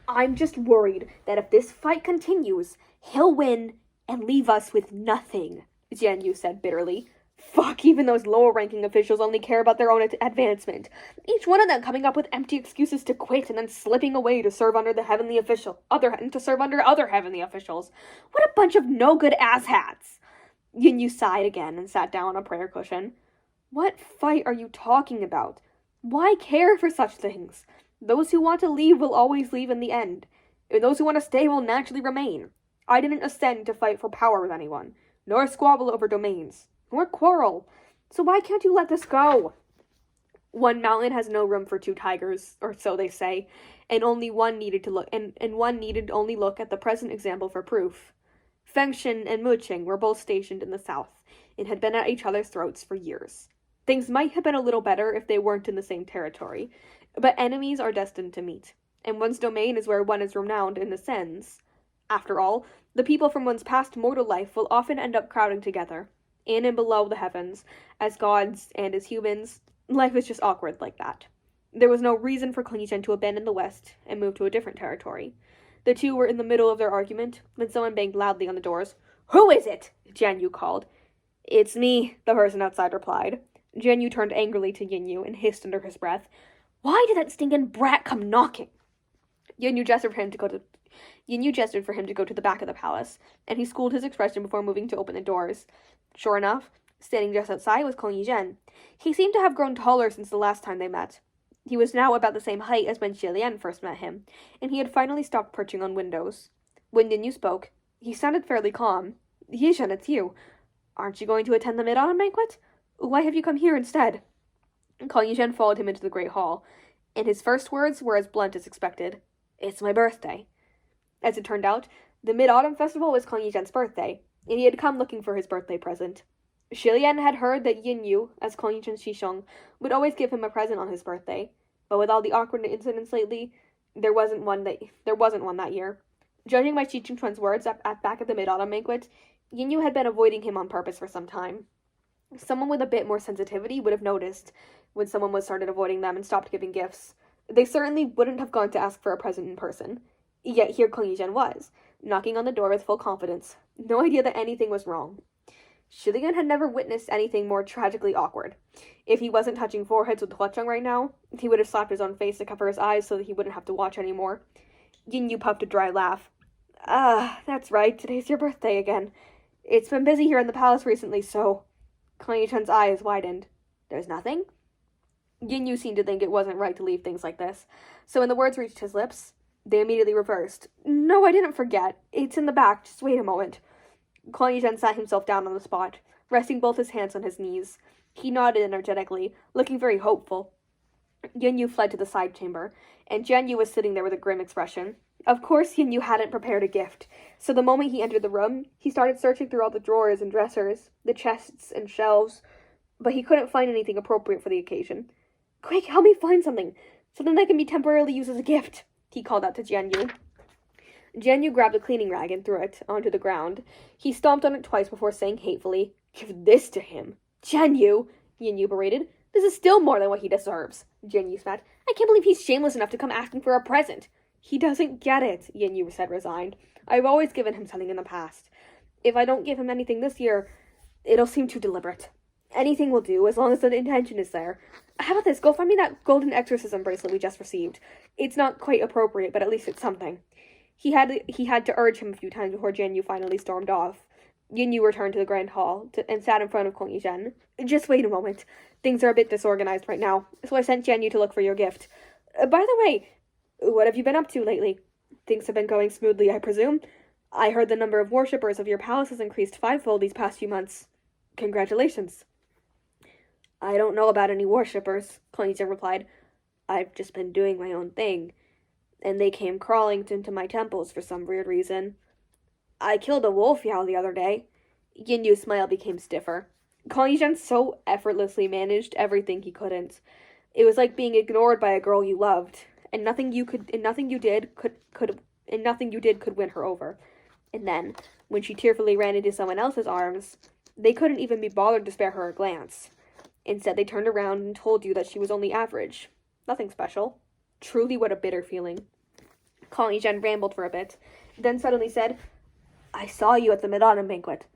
I'm just worried that if this fight continues, he'll win and leave us with nothing, Jian Yu said bitterly. Fuck, even those lower-ranking officials only care about their own advancement. Each one of them coming up with empty excuses to quit and then slipping away to serve under other heavenly officials. What a bunch of no-good asshats! Yin Yu sighed again and sat down on a prayer cushion. What fight are you talking about? Why care for such things? Those who want to leave will always leave in the end. And those who want to stay will naturally remain. I didn't ascend to fight for power with anyone, nor squabble over domains, nor quarrel. So why can't you let this go? One mountain has no room for two tigers, or so they say, and only one needed to look and one needed only look at the present example for proof. Fengshen and Muqing were both stationed in the south, and had been at each other's throats for years. Things might have been a little better if they weren't in the same territory, but enemies are destined to meet, and one's domain is where one is renowned and ascends. After all, the people from one's past mortal life will often end up crowding together, in and below the heavens, as gods and as humans. Life is just awkward like that. There was no reason for Kling Yizhen to abandon the West and move to a different territory. The two were in the middle of their argument when someone banged loudly on the doors. "Who is it?" Jian Yu called. "It's me," the person outside replied. Jian Yu turned angrily to Yin Yu and hissed under his breath, "Why did that stinking brat come knocking?" Yin Yu gestured for him to go to the back of the palace, and he schooled his expression before moving to open the doors. Sure enough, standing just outside was Kling Yizhen. He seemed to have grown taller since the last time they met. He was now about the same height as when Xie Lian first met him, and he had finally stopped perching on windows. When Yin Yu spoke, he sounded fairly calm. "Yizhen, it's you. Aren't you going to attend the Mid-Autumn banquet? Why have you come here instead?" Kling Yizhen followed him into the great hall, and his first words were as blunt as expected. "It's my birthday." As it turned out, the Mid-Autumn Festival was Kling Yizhen's birthday, and he had come looking for his birthday present. Xie Lian had heard that Yin Yu, as Kling Yizhen's Shishong, would always give him a present on his birthday, but with all the awkward incidents lately, there wasn't one that year. Judging by Xi Jinchuan's words back at the Mid-Autumn banquet, Yin Yu had been avoiding him on purpose for some time. Someone with a bit more sensitivity would have noticed when someone was started avoiding them and stopped giving gifts. They certainly wouldn't have gone to ask for a present in person. Yet here Kling Yizhen was, knocking on the door with full confidence, no idea that anything was wrong. Xie Lian had never witnessed anything more tragically awkward. If he wasn't touching foreheads with Huacheng right now, he would have slapped his own face to cover his eyes so that he wouldn't have to watch anymore. Yin Yu puffed a dry laugh. That's right, today's your birthday again. It's been busy here in the palace recently, so..." Kling Yizhen's eyes widened. "There's nothing?" Yin Yu seemed to think it wasn't right to leave things like this, so when the words reached his lips, they immediately reversed. "No, I didn't forget. It's in the back. Just wait a moment." Kling Yizhen sat himself down on the spot, resting both his hands on his knees. He nodded energetically, looking very hopeful. Yin Yu fled to the side chamber, and Jian Yu was sitting there with a grim expression. Of course Yin Yu hadn't prepared a gift, so the moment he entered the room, he started searching through all the drawers and dressers, the chests and shelves, but he couldn't find anything appropriate for the occasion. "Quick, help me find something that can be temporarily used as a gift," he called out to Jian Yu. Jian Yu grabbed a cleaning rag and threw it onto the ground. He stomped on it twice before saying hatefully, "Give this to him." "Jian Yu," Yin Yu berated. "This is still more than what he deserves." Jian Yu spat. "I can't believe he's shameless enough to come asking for a present." "He doesn't get it," Yin Yu said, resigned. "I've always given him something in the past. If I don't give him anything this year, it'll seem too deliberate. Anything will do, as long as the intention is there. How about this? Go find me that golden exorcism bracelet we just received. It's not quite appropriate, but at least it's something." He had to urge him a few times before Jian Yu finally stormed off. Yin Yu returned to the grand hall and sat in front of Kling Yizhen. "Just wait a moment. Things are a bit disorganized right now, so I sent Jian Yu to look for your gift. By the way, what have you been up to lately? Things have been going smoothly, I presume? I heard the number of worshippers of your palace has increased fivefold these past few months. Congratulations." "I don't know about any worshippers," Kling Yizhen replied. "I've just been doing my own thing, and they came crawling into my temples for some weird reason. I killed a wolf yowl the other day." Yin Yu's smile became stiffer. Kling Yizhen so effortlessly managed everything he couldn't. It was like being ignored by a girl you loved, and nothing you did could win her over. And then, when she tearfully ran into someone else's arms, they couldn't even be bothered to spare her a glance. Instead, they turned around and told you that she was only average. Nothing special. Truly, what a bitter feeling. Kling Yizhen rambled for a bit, then suddenly said, "I saw you at the Mid-Autumn banquet.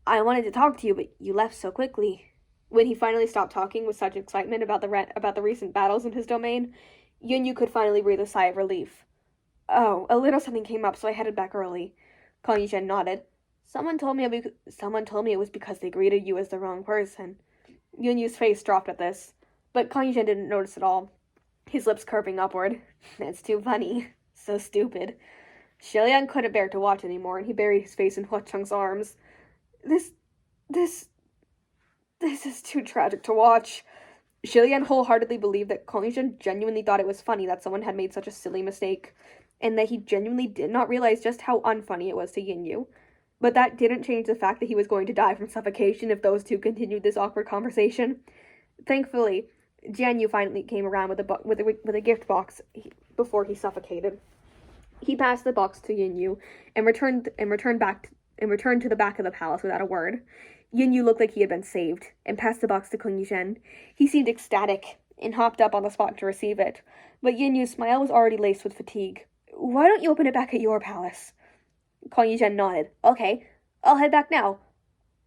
I wanted to talk to you, but you left so quickly." When he finally stopped talking with such excitement about the recent battles in his domain, Yin Yu could finally breathe a sigh of relief. "Oh, a little something came up, so I headed back early." Kling Yizhen nodded. Someone told me it was because they greeted you as the wrong person." Yin Yu's face dropped at this, but Kling Yizhen didn't notice at all, his lips curving upward. "That's too funny. So stupid." Shilian couldn't bear to watch anymore, and he buried his face in Huacheng's arms. This, this, this is too tragic to watch. Shilian wholeheartedly believed that Kong Yizhen genuinely thought it was funny that someone had made such a silly mistake, and that he genuinely did not realize just how unfunny it was to Yinyu. But that didn't change the fact that he was going to die from suffocation if those two continued this awkward conversation. Thankfully, Jianyu finally came around with a gift box before he suffocated. He passed the box to Yinyu and returned to the back of the palace without a word. Yinyu looked like he had been saved and passed the box to Kong Yizhen. He seemed ecstatic and hopped up on the spot to receive it, but Yinyu's smile was already laced with fatigue. "Why don't you open it back at your palace?" Kong Yizhen nodded. "Okay, I'll head back now.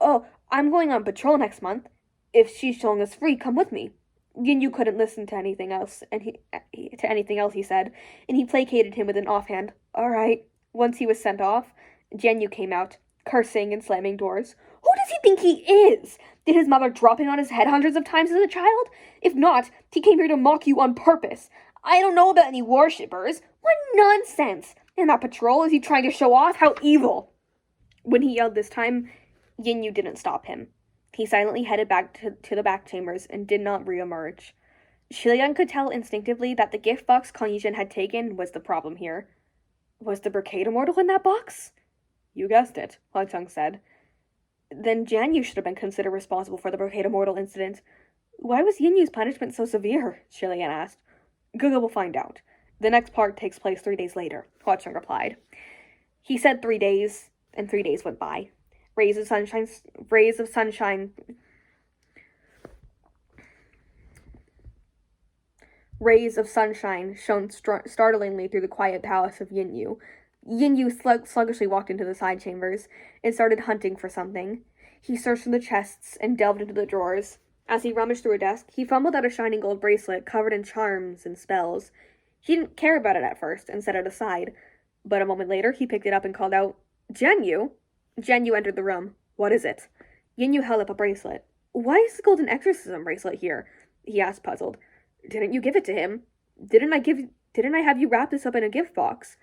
Oh, I'm going on patrol next month. If Shishong is free, come with me." Yinyu couldn't listen to anything else, he said, and he placated him with an offhand, "All right." Once he was sent off, Jianyu came out, cursing and slamming doors. Who does he think he is? Did his mother drop in on his head hundreds of times as a child? If not, he came here to mock you on purpose. I don't know about any worshippers. What nonsense! In that patrol, is he trying to show off? How evil! When he yelled this time, Yinyu didn't stop him. He silently headed back to the back chambers and did not re-emerge. Shilian could tell instinctively that the gift box Kong Yizhen had taken was the problem here. Was the Brocade Immortal in that box? You guessed it, Huacheng said. Then Jianyu should have been considered responsible for the Brocade Immortal incident. Why was Yinyu's punishment so severe? Shilian asked. Guga will find out. The next part takes place 3 days later, Huacheng replied. He said 3 days, and 3 days went by. Rays of sunshine shone startlingly through the quiet palace of Yinyu. Yinyu sluggishly walked into the side chambers and started hunting for something. He searched in the chests and delved into the drawers. As he rummaged through a desk, he fumbled out a shining gold bracelet covered in charms and spells. He didn't care about it at first and set it aside, but a moment later he picked it up and called out, "Jianyu!" Jianyu entered the room. "What is it?" Yinyu held up a bracelet. "Why is the golden exorcism bracelet here?" he asked, puzzled. "Didn't you give it to him? Didn't I have you wrap this up in a gift box?"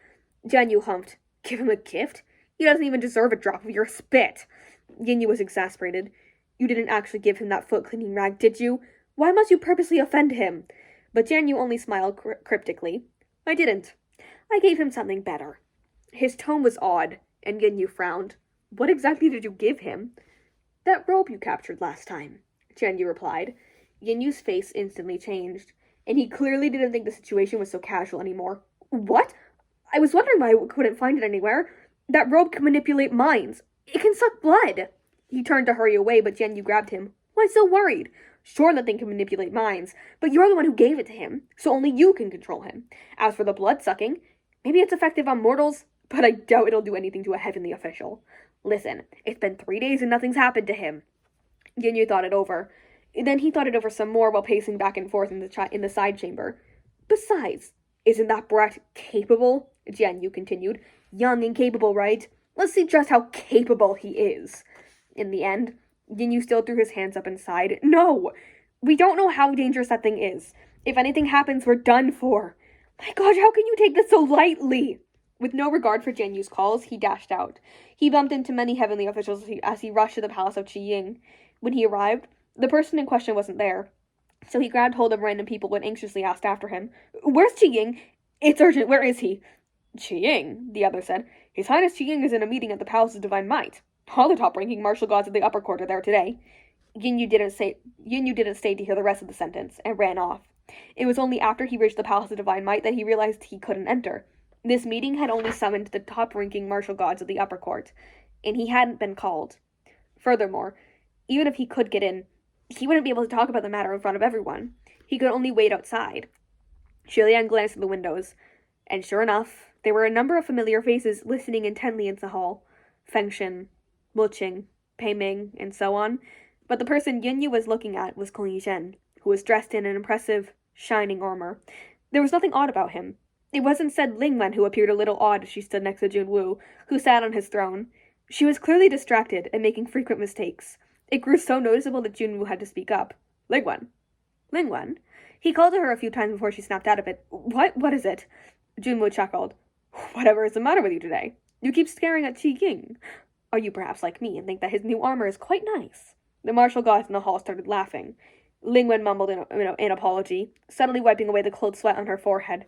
Jianyu humped. "Give him a gift? He doesn't even deserve a drop of your spit." Yinyu was exasperated. "You didn't actually give him that foot-cleaning rag, did you? Why must you purposely offend him?" But Jianyu only smiled cryptically. "I didn't. I gave him something better." His tone was odd, and Yinyu frowned. "What exactly did you give him?" "That robe you captured last time," Jianyu replied. Yinyu's face instantly changed, and he clearly didn't think the situation was so casual anymore. "What? I was wondering why I couldn't find it anywhere. That robe can manipulate minds. It can suck blood." He turned to hurry away, but Jianyu grabbed him. "Why so worried? Sure, that thing can manipulate minds, but you're the one who gave it to him, so only you can control him. As for the blood-sucking, maybe it's effective on mortals, but I doubt it'll do anything to a heavenly official. Listen, it's been 3 days and nothing's happened to him." Yinyu thought it over. Then he thought it over some more while pacing back and forth in the side chamber. "Besides, isn't that brat capable?" Jianyu continued. "Young and capable, right? Let's see just how capable he is." In the end, Yinyu still threw his hands up and sighed. "No! We don't know how dangerous that thing is. If anything happens, we're done for. My gosh, how can you take this so lightly?" With no regard for Jianyu's calls, he dashed out. He bumped into many heavenly officials as he rushed to the palace of Qiying. When he arrived, the person in question wasn't there, so he grabbed hold of random people and anxiously asked after him. "Where's Qiying? It's urgent, where is he?" "Qiying," the other said. "His Highness Qiying is in a meeting at the Palace of Divine Might. All the top-ranking martial gods of the upper court are there today." Yinyu didn't stay to hear the rest of the sentence, and ran off. It was only after he reached the Palace of Divine Might that he realized he couldn't enter. This meeting had only summoned the top-ranking martial gods of the upper court, and he hadn't been called. Furthermore, even if he could get in, he wouldn't be able to talk about the matter in front of everyone. He could only wait outside. Shilian glanced at the windows, and sure enough, there were a number of familiar faces listening intently in the hall. Fengshen, Wuqing, Pei Ming, and so on. But the person Yinyu was looking at was Kong Yizhen, who was dressed in an impressive, shining armor. There was nothing odd about him. It wasn't said Lingwen who appeared a little odd as she stood next to Junwu, who sat on his throne. She was clearly distracted and making frequent mistakes. It grew so noticeable that Junwu had to speak up. "Lingwen." "Lingwen?" He called to her a few times before she snapped out of it. What is it?" Junwu chuckled. Whatever is the matter with you today? You keep staring at Qi Ying. Are you perhaps like me and think that his new armor is quite nice? The martial gods in the hall started laughing. Ling Wen mumbled an apology, suddenly wiping away the cold sweat on her forehead.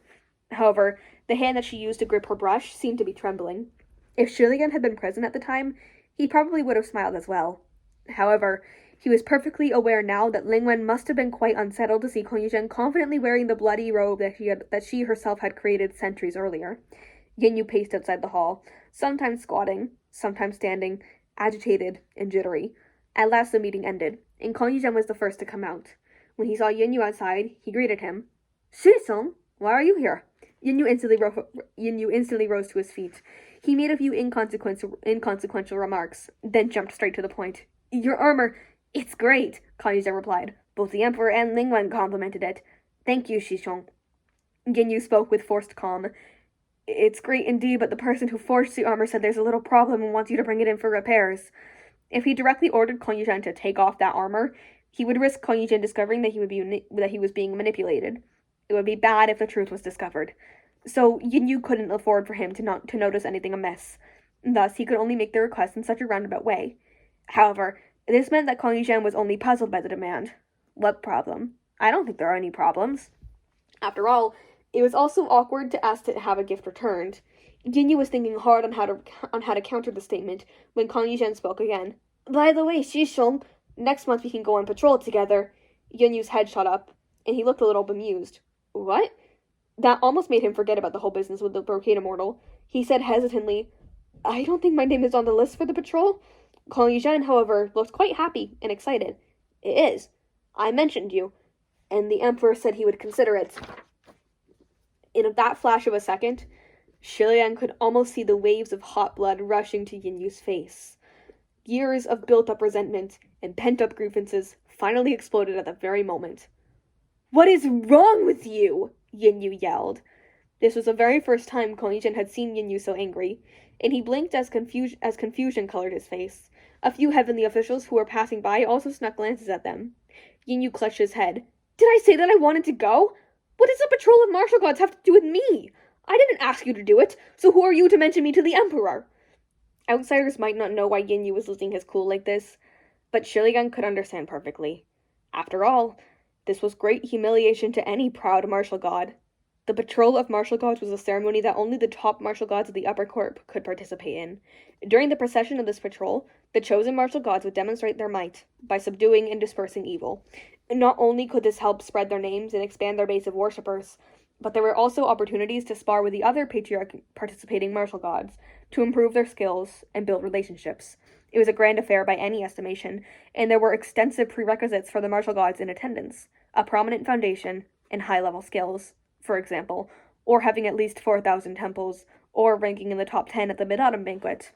However, the hand that she used to grip her brush seemed to be trembling. If Shilian had been present at the time, he probably would have smiled as well. However, he was perfectly aware now that Ling Wen must have been quite unsettled to see Kong Yuzhen confidently wearing the bloody robe that she herself had created centuries earlier. Yin Yu paced outside the hall, sometimes squatting, sometimes standing, agitated and jittery. At last the meeting ended, and Kong Yuzhen was the first to come out. When he saw Yin Yu outside, he greeted him. Shi-sung, why are you here? Yin Yu instantly rose to his feet. He made a few inconsequential remarks, then jumped straight to the point. Your armor, it's great, Kong Yuzhen replied. Both the Emperor and Ling Wen complimented it. Thank you, Shi-sung. Yin Yu spoke with forced calm. It's great indeed, but the person who forged the armor said there's a little problem and wants you to bring it in for repairs. If he directly ordered Kong Yuzhen to take off that armor, he would risk Kong Yuzhen discovering that he was being manipulated. It would be bad if the truth was discovered. So Yin Yu couldn't afford for him to notice anything amiss. Thus, he could only make the request in such a roundabout way. However, this meant that Kong Yuzhen was only puzzled by the demand. What problem? I don't think there are any problems. After all, it was also awkward to ask to have a gift returned. Yin Yu was thinking hard on how to counter the statement when Kong Yuzhen spoke again. By the way, Shishong, next month we can go on patrol together. Yin Yu's head shot up, and he looked a little bemused. What? That almost made him forget about the whole business with the Brocade Immortal. He said hesitantly, I don't think my name is on the list for the patrol. Kong Yuzhen, however, looked quite happy and excited. It is. I mentioned you, and the Emperor said he would consider it. In that flash of a second, Shilian could almost see the waves of hot blood rushing to Yin Yu's face. Years of built-up resentment and pent-up grievances finally exploded at that very moment. What is wrong with you? Yin Yu yelled. This was the very first time Kong Yuzhen had seen Yin Yu so angry, and he blinked as confusion colored his face. A few heavenly officials who were passing by also snuck glances at them. Yin Yu clutched his head. Did I say that I wanted to go? What does the patrol of martial gods have to do with me? I didn't ask you to do it, so who are you to mention me to the Emperor? Outsiders might not know why Yin Yu was losing his cool like this, but Shilian could understand perfectly. After all, this was great humiliation to any proud martial god. The patrol of martial gods was a ceremony that only the top martial gods of the upper court could participate in. During the procession of this patrol, the chosen martial gods would demonstrate their might by subduing and dispersing evil. Not only could this help spread their names and expand their base of worshippers, but there were also opportunities to spar with the other participating martial gods, to improve their skills and build relationships. It was a grand affair by any estimation, and there were extensive prerequisites for the martial gods in attendance, a prominent foundation, and high-level skills, for example, or having at least 4,000 temples, or ranking in the top 10 at the Mid-Autumn Banquet.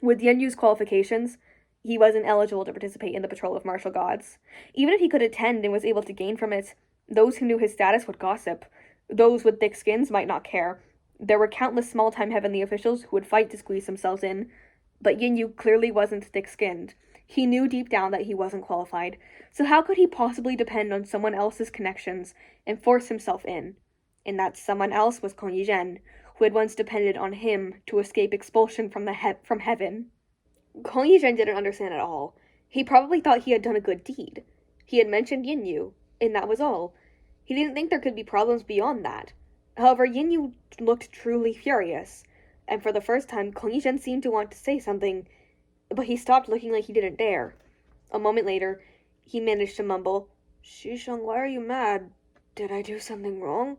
With Yin Yu's qualifications, he wasn't eligible to participate in the patrol of martial gods. Even if he could attend and was able to gain from it, those who knew his status would gossip. Those with thick skins might not care. There were countless small-time heavenly officials who would fight to squeeze themselves in, but Yin Yu clearly wasn't thick-skinned. He knew deep down that he wasn't qualified, so how could he possibly depend on someone else's connections and force himself in? And that someone else was Kong Yuzhen, who had once depended on him to escape expulsion from heaven. Kong Yuzhen didn't understand at all. He probably thought he had done a good deed. He had mentioned Yin Yu, and that was all. He didn't think there could be problems beyond that. However, Yin Yu looked truly furious, and for the first time, Kong Yuzhen seemed to want to say something, but he stopped looking like he didn't dare. A moment later, he managed to mumble, Shishong, why are you mad? Did I do something wrong?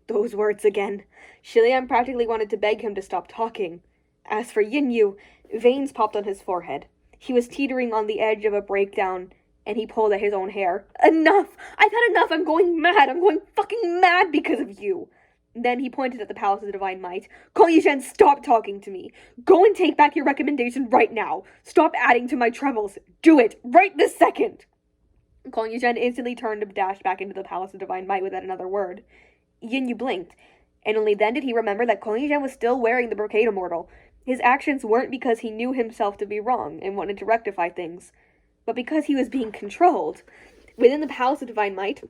Those words again. Shilian practically wanted to beg him to stop talking. As for Yin Yu, veins popped on his forehead. He was teetering on the edge of a breakdown, and he pulled at his own hair. Enough! I've had enough! I'm going mad! I'm going fucking mad because of you! Then he pointed at the Palace of Divine Might. Kong Yuzhen, stop talking to me! Go and take back your recommendation right now! Stop adding to my troubles! Do it! Right this second! Kong Yuzhen instantly turned and dashed back into the Palace of Divine Might without another word. Yin Yu blinked, and only then did he remember that Kong Yuzhen was still wearing the Brocade Immortal. His actions weren't because he knew himself to be wrong and wanted to rectify things, but because he was being controlled. Within the Palace of Divine Might,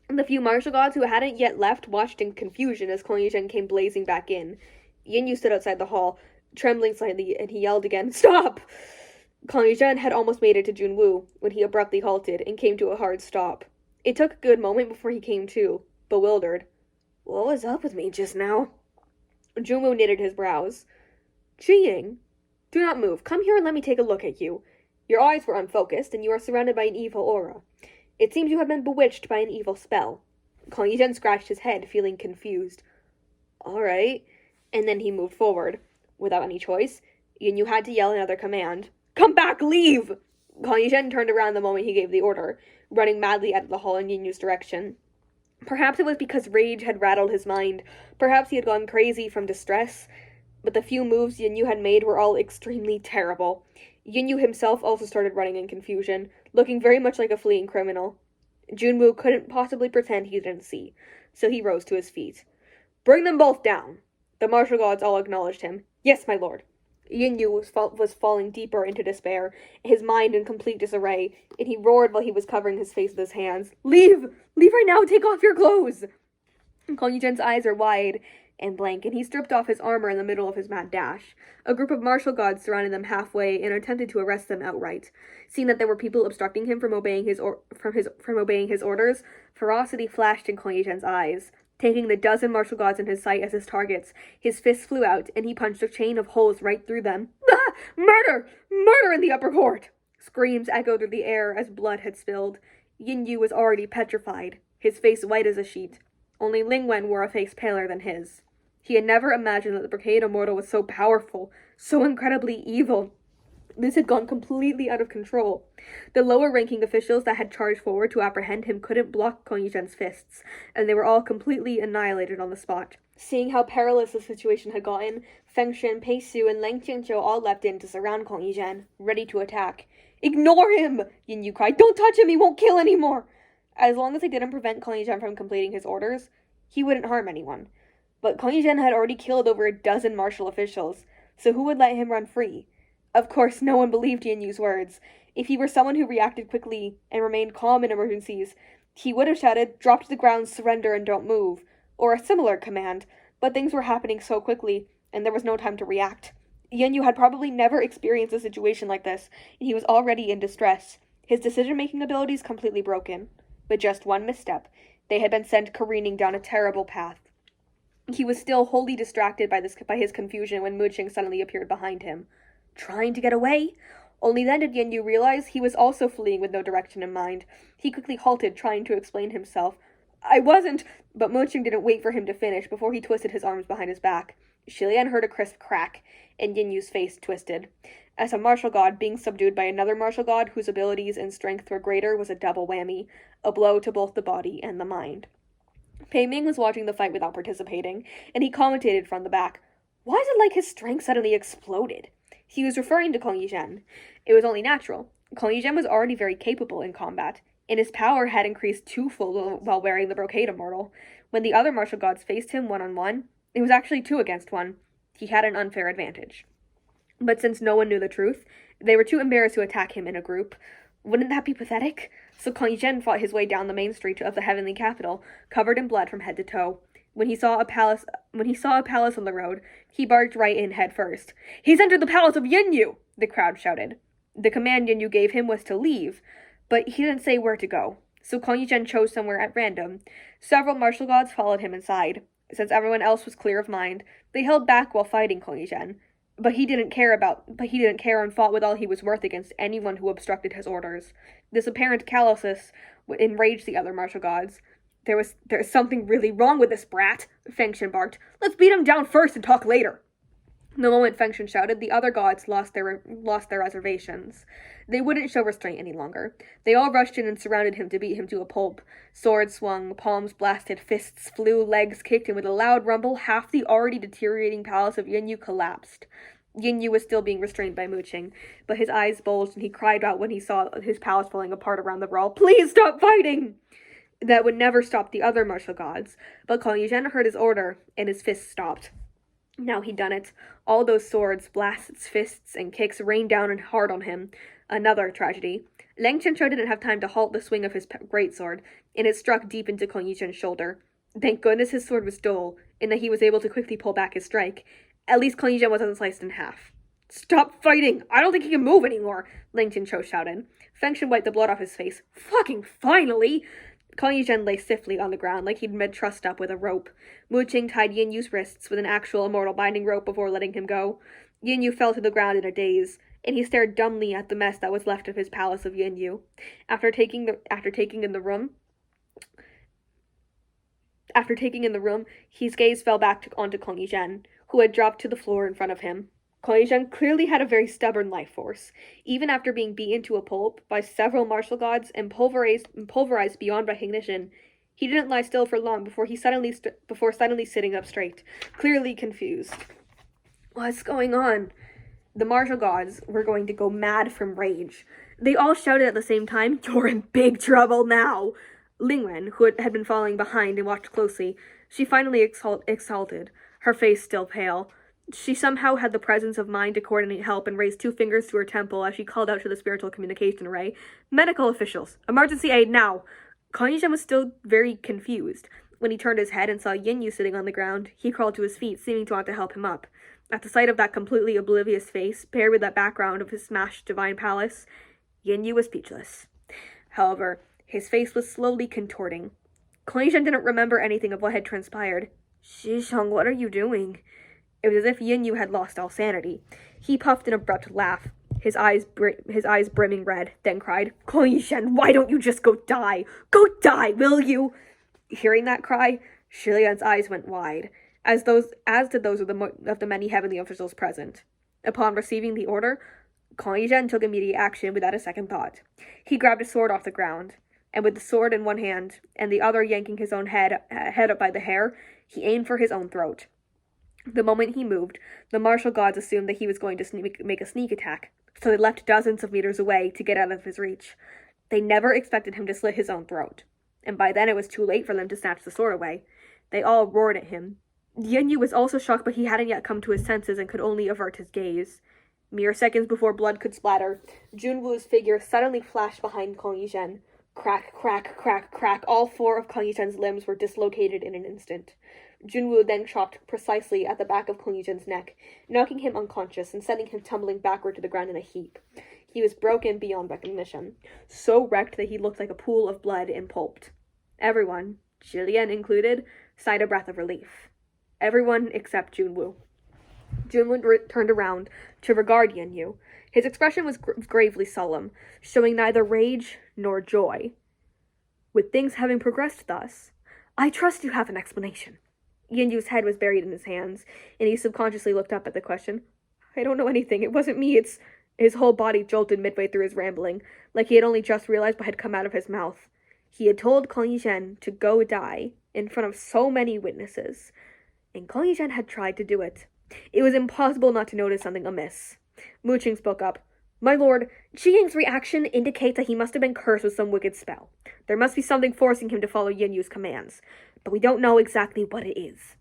The few martial gods who hadn't yet left watched in confusion as Kong Yizhen came blazing back in. Yin Yu stood outside the hall, trembling slightly, and he yelled again, "Stop!" Kong Yizhen had almost made it to Junwu when he abruptly halted and came to a hard stop. It took a good moment before he came to, bewildered. What was up with me just now? Junwu knitted his brows. Jiying, do not move. Come here and let me take a look at you. Your eyes were unfocused, and you are surrounded by an evil aura. It seems you have been bewitched by an evil spell. Kong Yizhen scratched his head, feeling confused. All right. And then he moved forward. Without any choice, Yin Yu had to yell another command. Come back, leave! Kong Yizhen turned around the moment he gave the order, running madly out of the hall in Yin Yu's direction. Perhaps it was because rage had rattled his mind. Perhaps he had gone crazy from distress. But the few moves Yin Yu had made were all extremely terrible. Yin Yu himself also started running in confusion, looking very much like a fleeing criminal. Junwu couldn't possibly pretend he didn't see, so he rose to his feet. Bring them both down! The martial gods all acknowledged him. Yes, my lord. Yin Yu was falling deeper into despair, his mind in complete disarray, and he roared while he was covering his face with his hands. Leave! Leave right now! Take off your clothes! Kong Yizhen's eyes are wide and blank, and he stripped off his armor in the middle of his mad dash. A group of martial gods surrounded them halfway and attempted to arrest them outright. Seeing that there were people obstructing him from obeying his orders, ferocity flashed in Kong Yizhen's eyes. Taking the dozen martial gods in his sight as his targets, his fists flew out, and he punched a chain of holes right through them. Ah! Murder! Murder in the upper court! Screams echoed through the air as blood had spilled. Yin Yu was already petrified, his face white as a sheet. Only Ling Wen wore a face paler than his. He had never imagined that the Brigade Immortal was so powerful, so incredibly evil. This had gone completely out of control. The lower-ranking officials that had charged forward to apprehend him couldn't block Kong Yizhen's fists, and they were all completely annihilated on the spot. Seeing how perilous the situation had gotten, Feng Shen, Pei Su, and Lang Qianzhou all leapt in to surround Kong Yizhen, ready to attack. Ignore him! Yin Yu cried. Don't touch him! He won't kill anymore! As long as they didn't prevent Kong Yizhen from completing his orders, he wouldn't harm anyone. But Kong Yizhen had already killed over a dozen martial officials, so who would let him run free? Of course, no one believed Yin Yu's words. If he were someone who reacted quickly and remained calm in emergencies, he would have shouted, drop to the ground, surrender, and don't move, or a similar command, but things were happening so quickly, and there was no time to react. Yin Yu had probably never experienced a situation like this, and he was already in distress, his decision-making abilities completely broken. With just one misstep, they had been sent careening down a terrible path. He was still wholly distracted by his confusion when Mu Qing suddenly appeared behind him. Trying to get away? Only then did Yin Yu realize he was also fleeing with no direction in mind. He quickly halted, trying to explain himself. I wasn't, but Mu Qing didn't wait for him to finish before he twisted his arms behind his back. Shilian heard a crisp crack, and Yin Yu's face twisted. As a martial god, being subdued by another martial god whose abilities and strength were greater was a double whammy, a blow to both the body and the mind. Pei Ming was watching the fight without participating, and he commentated from the back. Why is it like his strength suddenly exploded? He was referring to Kong Yizhen. It was only natural. Kong Yizhen was already very capable in combat, and his power had increased twofold while wearing the Brocade Immortal. When the other martial gods faced him one-on-one, it was actually 2 against 1. He had an unfair advantage. But since no one knew the truth, they were too embarrassed to attack him in a group. Wouldn't that be pathetic? So Kong Yizhen fought his way down the main street of the heavenly capital, covered in blood from head to toe. When he saw a palace on the road, he barged right in head first. He's entered the palace of Yin Yu! The crowd shouted. The command Yin Yu gave him was to leave, but he didn't say where to go, so Kong Yizhen chose somewhere at random. Several martial gods followed him inside. Since everyone else was clear of mind, they held back while fighting Kong Yizhen. But he didn't care and fought with all he was worth against anyone who obstructed his orders. This apparent callousness enraged the other martial gods. There's something really wrong with this brat, Feng Shen barked. Let's beat him down first and talk later. The moment Feng Shen shouted, the other gods lost their reservations. They wouldn't show restraint any longer. They all rushed in and surrounded him to beat him to a pulp. Swords swung, palms blasted, fists flew, legs kicked, and with a loud rumble, half the already deteriorating palace of Yin Yu collapsed. Yin Yu was still being restrained by Mu Qing, but his eyes bulged and he cried out when he saw his palace falling apart around the brawl. Please stop fighting! That would never stop the other martial gods, but Kong Yizhen heard his order, and his fists stopped. Now he'd done it. All those swords, blasts, fists, and kicks rained down and hard on him. Another tragedy. Liang Qianqiu didn't have time to halt the swing of his greatsword, and it struck deep into Kong Yizhen's shoulder. Thank goodness his sword was dull, in that he was able to quickly pull back his strike. At least Kong Yizhen wasn't sliced in half. "Stop fighting! I don't think he can move anymore!" Liang Qianqiu shouted. Feng Shen wiped the blood off his face. "Fucking finally!" Kong Yizhen lay stiffly on the ground like he'd been trussed up with a rope. Mu Qing tied Yin Yu's wrists with an actual immortal binding rope before letting him go. Yin Yu fell to the ground in a daze, and he stared dumbly at the mess that was left of his palace of Yin Yu. After taking in the room, his gaze fell back onto Kong Yizhen, who had dropped to the floor in front of him. Kong Yizhen clearly had a very stubborn life force. Even after being beaten to a pulp by several martial gods and pulverized beyond recognition, he didn't lie still for long before suddenly sitting up straight, clearly confused. What's going on? The martial gods were going to go mad from rage. They all shouted at the same time, "You're in big trouble now!" Lingwen, who had been following behind and watched closely, she finally exhaled, her face still pale. She somehow had the presence of mind to coordinate help and raised 2 fingers to her temple as she called out to the spiritual communication array, "Medical officials! Emergency aid now!" Kong Yizhen was still very confused. When he turned his head and saw Yin Yu sitting on the ground, he crawled to his feet, seeming to want to help him up. At the sight of that completely oblivious face, paired with that background of his smashed divine palace, Yin Yu was speechless. However, his face was slowly contorting. Kong Yizhen didn't remember anything of what had transpired. "Shishong, what are you doing?" It was as if Yin Yu had lost all sanity. He puffed an abrupt laugh, his eyes brimming red, then cried, "Kong Yizhen, why don't you just go die? Go die, will you?" Hearing that cry, Shilian's eyes went wide, as did those of the many heavenly officials present. Upon receiving the order, Kong Yizhen took immediate action without a second thought. He grabbed a sword off the ground, and with the sword in one hand, and the other yanking his own head up by the hair, he aimed for his own throat. The moment he moved, the martial gods assumed that he was going to make a sneak attack, so they left dozens of meters away to get out of his reach. They never expected him to slit his own throat, and by then it was too late for them to snatch the sword away. They all roared at him. Yin Yu was also shocked, but he hadn't yet come to his senses and could only avert his gaze. Mere seconds before blood could splatter, Junwu's figure suddenly flashed behind Kong Yizhen. Crack, crack, crack, crack, all 4 of Kong Yizhen's limbs were dislocated in an instant. Junwu then chopped precisely at the back of Kong Yizhen's neck, knocking him unconscious and sending him tumbling backward to the ground in a heap. He was broken beyond recognition, so wrecked that he looked like a pool of blood and pulped. Everyone, Jillian included, sighed a breath of relief. Everyone except Junwu. Junwu turned around to regard Yin Yu. His expression was gravely solemn, showing neither rage nor joy. "With things having progressed thus, I trust you have an explanation." Yin Yu's head was buried in his hands, and he subconsciously looked up at the question. "I don't know anything. It wasn't me. It's..." His whole body jolted midway through his rambling, like he had only just realized what had come out of his mouth. He had told Kong Yizhen to go die in front of so many witnesses, and Kong Yizhen had tried to do it. It was impossible not to notice something amiss. Mu Qing spoke up. "My lord, Qi Ying's reaction indicates that he must have been cursed with some wicked spell. There must be something forcing him to follow Yin Yu's commands, but we don't know exactly what it is."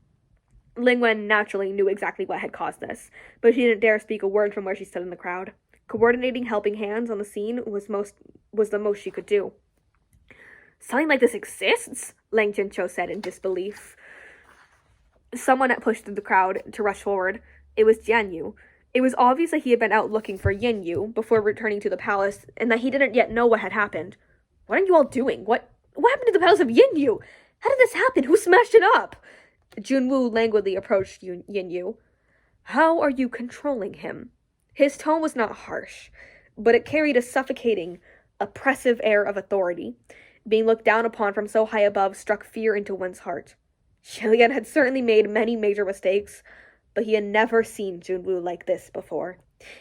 Ling Wen naturally knew exactly what had caused this, but she didn't dare speak a word from where she stood in the crowd. Coordinating helping hands on the scene was the most she could do. "Something like this exists?" Liang Qianqiu said in disbelief. Someone had pushed through the crowd to rush forward. It was Jian Yu. It was obvious that he had been out looking for Yin Yu before returning to the palace, and that he didn't yet know what had happened. "What are you all doing? What happened to the palace of Yin Yu? How did this happen? Who smashed it up?" Junwu languidly approached Yin Yu. "How are you controlling him?" His tone was not harsh, but it carried a suffocating, oppressive air of authority. Being looked down upon from so high above struck fear into one's heart. Shilian had certainly made many major mistakes, but he had never seen Junwu like this before.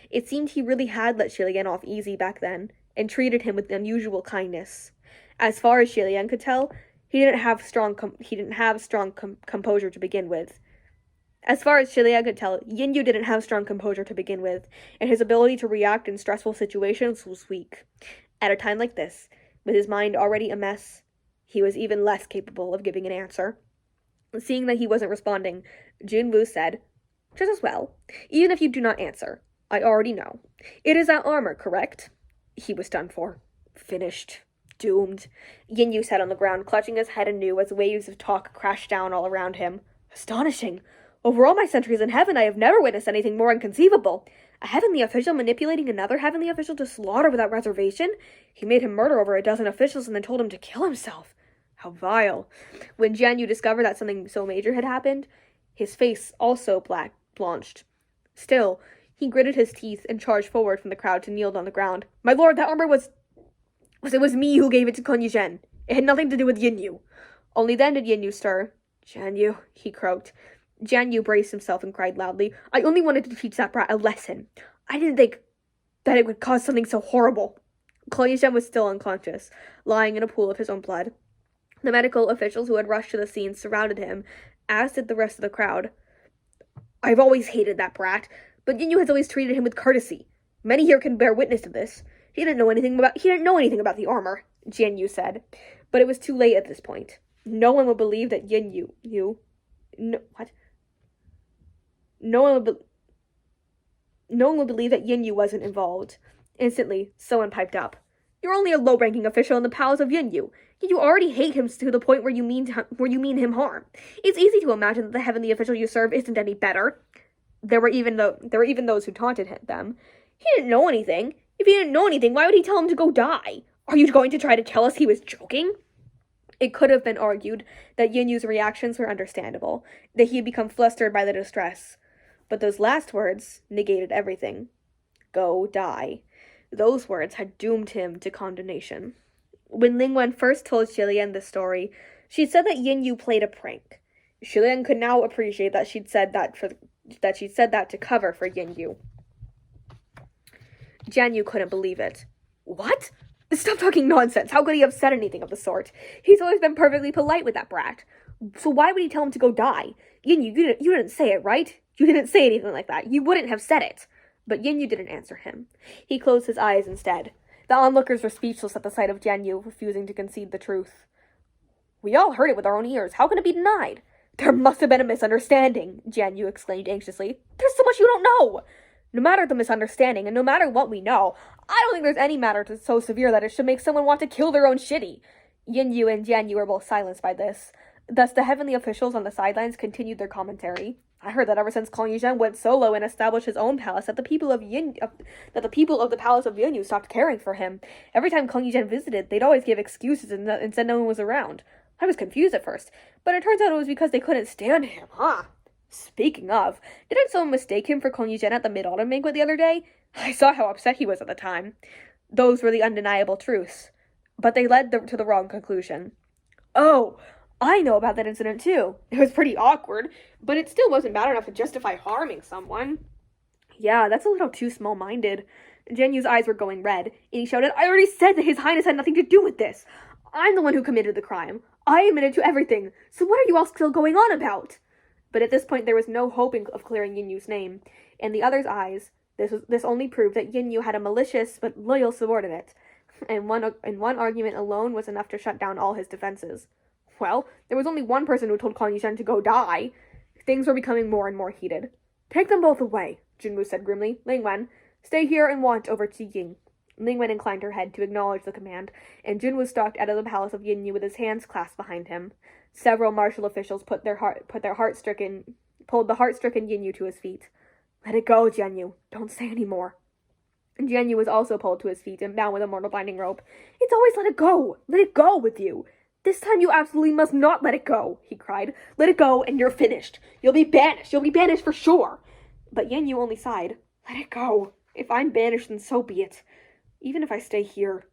It seemed he really had let Shilian off easy back then, and treated him with unusual kindness. As far as Shilian could tell, he didn't have strong composure to begin with. Yin Yu didn't have strong composure to begin with, and his ability to react in stressful situations was weak. At a time like this, with his mind already a mess, he was even less capable of giving an answer. Seeing that he wasn't responding, Junwu said, Just as well. Even if you do not answer, I already know. It is that armor, correct? He was done for. Finished. Doomed. Yin sat on the ground, clutching his head anew as waves of talk crashed down all around him. Astonishing. Over all my centuries in heaven, I have never witnessed anything more inconceivable. A heavenly official manipulating another heavenly official to slaughter without reservation? He made him murder over a dozen officials and then told him to kill himself. How vile. When Jian Yu discovered that something so major had happened, his face also blanched. Still, he gritted his teeth and charged forward from the crowd to kneel on the ground. My lord, that armor it was me who gave it to Kun Yizhen. It had nothing to do with Yin Yu. Only then did Yin Yu stir. Jian Yu, he croaked. Jian Yu braced himself and cried loudly. I only wanted to teach that brat a lesson. I didn't think that it would cause something so horrible. Kun Yizhen was still unconscious, lying in a pool of his own blood. The medical officials who had rushed to the scene surrounded him, as did the rest of the crowd. I've always hated that brat, but Yin Yu has always treated him with courtesy. Many here can bear witness to this. He didn't know anything about the armor, Jian Yu said. But it was too late at this point. No one would believe that No one would believe that Yin Yu wasn't involved. Instantly, someone piped up. You're only a low-ranking official in the palace of Yin Yu. You already hate him to the point where you mean him harm. It's easy to imagine that the heavenly official you serve isn't any better. There were even those who taunted them. He didn't know anything. If he didn't know anything, why would he tell him to go die? Are you going to try to tell us he was joking? It could have been argued that Yin Yu's reactions were understandable, that he had become flustered by the distress. But those last words negated everything. Go die. Those words had doomed him to condemnation. When Ling Wen first told Xilian this story, she said that Yin Yu played a prank. Xilian could now appreciate that she'd said that to cover for Yin Yu. Jian Yu couldn't believe it. What? Stop talking nonsense. How could he have said anything of the sort? He's always been perfectly polite with that brat. So why would he tell him to go die? Yin Yu, you didn't say it, right? You didn't say anything like that. You wouldn't have said it. But Yin Yu didn't answer him. He closed his eyes instead. The onlookers were speechless at the sight of Jian Yu refusing to concede the truth. We all heard it with our own ears. How can it be denied? There must have been a misunderstanding, Jian Yu exclaimed anxiously. There's so much you don't know. No matter the misunderstanding, and no matter what we know, I don't think there's any matter so severe that it should make someone want to kill their own shitty. Yin Yu and Jian Yu were both silenced by this. Thus, the heavenly officials on the sidelines continued their commentary. I heard that ever since Kong Yizhen went solo and established his own palace, that the people of the palace of Yin Yu stopped caring for him. Every time Kong Yizhen visited, they'd always give excuses and said no one was around. I was confused at first, but it turns out it was because they couldn't stand him, huh? Speaking of, didn't someone mistake him for Kong Yizhen at the Mid-Autumn banquet the other day? I saw how upset he was at the time. Those were the undeniable truths. But they led to the wrong conclusion. Oh, I know about that incident too. It was pretty awkward, but it still wasn't bad enough to justify harming someone. Yeah, that's a little too small-minded. Jian Yu's eyes were going red, and he shouted, I already said that His Highness had nothing to do with this. I'm the one who committed the crime. I admitted to everything, so what are you all still going on about? But at this point there was no hope of clearing Yin Yu's name. In the other's eyes, this only proved that Yin Yu had a malicious but loyal subordinate, and one argument alone was enough to shut down all his defenses. Well, there was only one person who told Kong Yizhen to go die. Things were becoming more and more heated. Take them both away, Junwu said grimly. Ling Wen, stay here and watch over Qi Ying. Ling Wen inclined her head to acknowledge the command, and Junwu stalked out of the palace of Yin Yu with his hands clasped behind him. Several martial officials pulled the heart-stricken Yin Yu to his feet. Let it go, Jian Yu. Don't say any more. Jian Yu was also pulled to his feet and bound with a mortal binding rope. It's always let it go. Let it go with you. This time you absolutely must not let it go, he cried. Let it go and you're finished. You'll be banished. You'll be banished for sure. But Yin Yu only sighed. Let it go. If I'm banished, then so be it. Even if I stay here,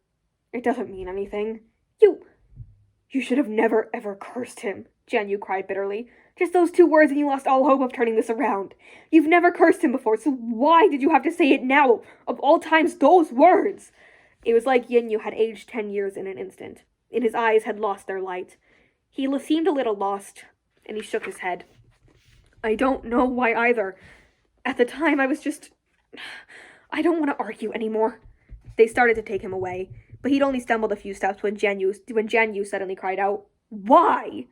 it doesn't mean anything. You should have never ever cursed him, Jian Yu cried bitterly. Just those 2 words and you lost all hope of turning this around. You've never cursed him before, so why did you have to say it now? Of all times, those words! It was like Yin Yu had aged 10 years in an instant, and his eyes had lost their light. He seemed a little lost, and he shook his head. I don't know why either. At the time, I don't want to argue anymore. They started to take him away, but he'd only stumbled a few steps when Jian Yu suddenly cried out, Why?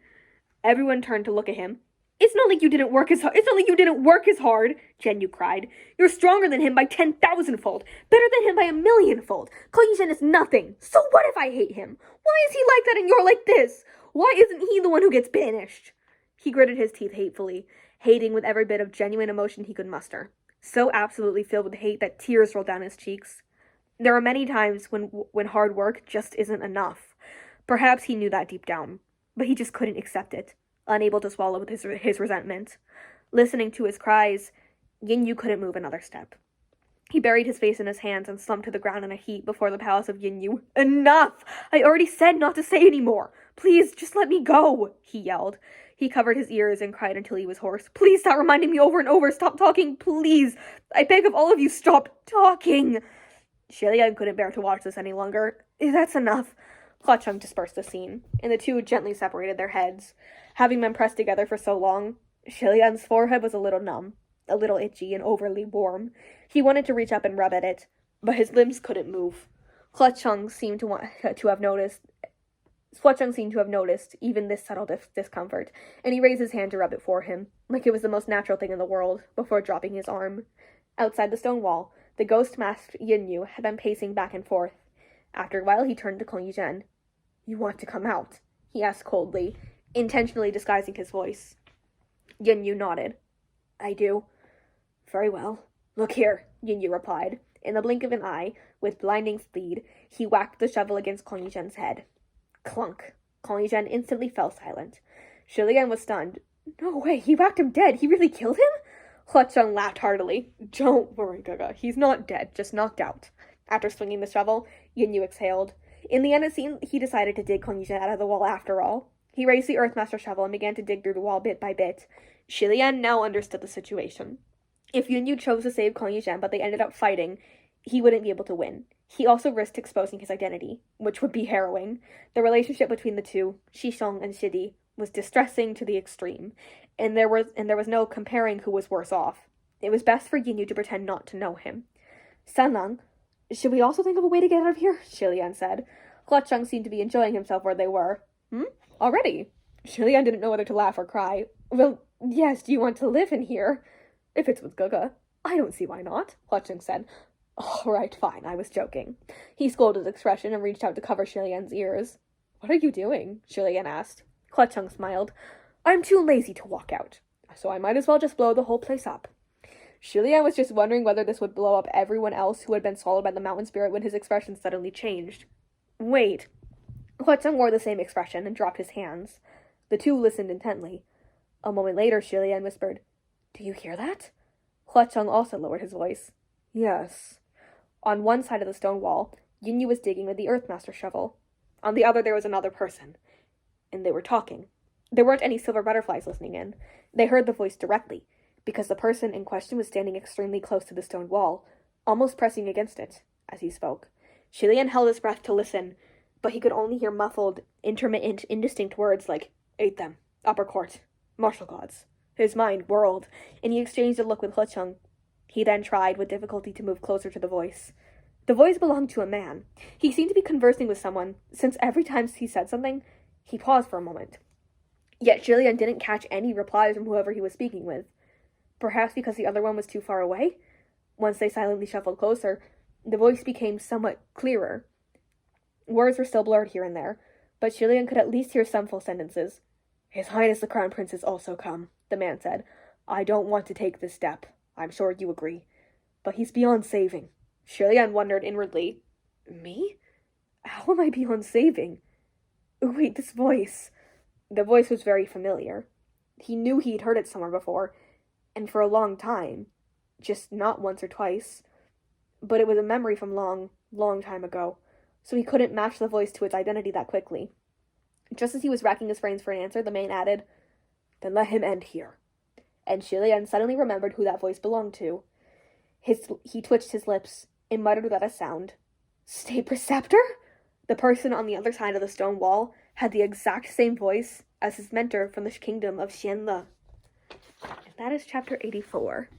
Everyone turned to look at him, It's not like you didn't work as hard. It's not like you didn't work as hard, Jinyu cried. You're stronger than him by 10,000-fold, better than him by 1,000,000-fold. Koyujen is nothing. So what if I hate him? Why is he like that and you're like this? Why isn't he the one who gets banished? He gritted his teeth hatefully, hating with every bit of genuine emotion he could muster, so absolutely filled with hate that tears rolled down his cheeks. There were many times when hard work just isn't enough. Perhaps he knew that deep down, but he just couldn't accept it, unable to swallow his resentment. Listening to his cries, Yinyu couldn't move another step. He buried his face in his hands and slumped to the ground in a heap before the palace of Yinyu. Enough! I already said not to say any more! Please, just let me go! He yelled. He covered his ears and cried until he was hoarse. Please stop reminding me over and over! Stop talking, please! I beg of all of you, stop talking! Shilian couldn't bear to watch this any longer. That's enough. Hua-chung dispersed the scene, and the two gently separated their heads. Having been pressed together for so long, Shilian's forehead was a little numb, a little itchy and overly warm. He wanted to reach up and rub at it, but his limbs couldn't move. Hua-chung seemed to have noticed even this subtle discomfort, and he raised his hand to rub it for him, like it was the most natural thing in the world, before dropping his arm. Outside the stone wall, the ghost-masked Yinyu had been pacing back and forth. After a while, he turned to Koyujen. You want to come out? He asked coldly, intentionally disguising his voice. Yinyu nodded. I do. Very well. Look here, Yinyu replied. In the blink of an eye, with blinding speed, he whacked the shovel against Koyujen's head. Clunk. Koyujen instantly fell silent. Shilian was stunned. No way, he whacked him dead. He really killed him? Hua-chung laughed heartily. Don't worry, Gaga. He's not dead, just knocked out. After swinging the shovel, Yinyu exhaled. In the end, it seemed he decided to dig Koyujen out of the wall after all. He raised the Earthmaster shovel and began to dig through the wall bit by bit. Shilian now understood the situation. If Yinyu chose to save Koyujen, but they ended up fighting, he wouldn't be able to win. He also risked exposing his identity, which would be harrowing. The relationship between the two, Shishong and Shidi, was distressing to the extreme, and there was no comparing who was worse off. It was best for Yinyu to pretend not to know him. Sanlang, should we also think of a way to get out of here? Shilian said. Hua-chung seemed to be enjoying himself where they were. Already? Shilian didn't know whether to laugh or cry. Well, yes, do you want to live in here? If it's with Gaga. I don't see why not, Hua-chung said. All right, fine, I was joking. He scolded his expression and reached out to cover Shilian's ears. What are you doing? Shilian asked. Hua-chung smiled. I'm too lazy to walk out, so I might as well just blow the whole place up. Shilian was just wondering whether this would blow up everyone else who had been swallowed by the mountain spirit when his expression suddenly changed. Wait. Hua-chung wore the same expression and dropped his hands. The two listened intently. A moment later, Shilian whispered, Do you hear that? Hua-chung also lowered his voice. Yes. On one side of the stone wall, Yinyu was digging with the Earthmaster shovel. On the other, there was another person. And they were talking. There weren't any silver butterflies listening in. They heard the voice directly, because the person in question was standing extremely close to the stone wall, almost pressing against it, as he spoke. Shilian held his breath to listen, but he could only hear muffled, intermittent, indistinct words like, Ate them, upper court, martial gods. His mind whirled, and he exchanged a look with Hua-chung. He then tried, with difficulty, to move closer to the voice. The voice belonged to a man. He seemed to be conversing with someone, since every time he said something, he paused for a moment. Yet Shilian didn't catch any replies from whoever he was speaking with. Perhaps because the other one was too far away? Once they silently shuffled closer, the voice became somewhat clearer. Words were still blurred here and there, but Shilian could at least hear some full sentences. His Highness the Crown Prince has also come, the man said. I don't want to take this step. I'm sure you agree. But he's beyond saving. Shilian wondered inwardly. Me? How am I beyond saving? Wait, this voice. The voice was very familiar. He knew he'd heard it somewhere before, and for a long time. Just not once or twice. But it was a memory from long, long time ago, so he couldn't match the voice to its identity that quickly. Just as he was racking his brains for an answer, the man added, Then let him end here. And Shilian suddenly remembered who that voice belonged to. He twitched his lips and muttered without a sound. State Preceptor? The person on the other side of the stone wall had the exact same voice as his mentor from the kingdom of Xianle. And that is chapter 84.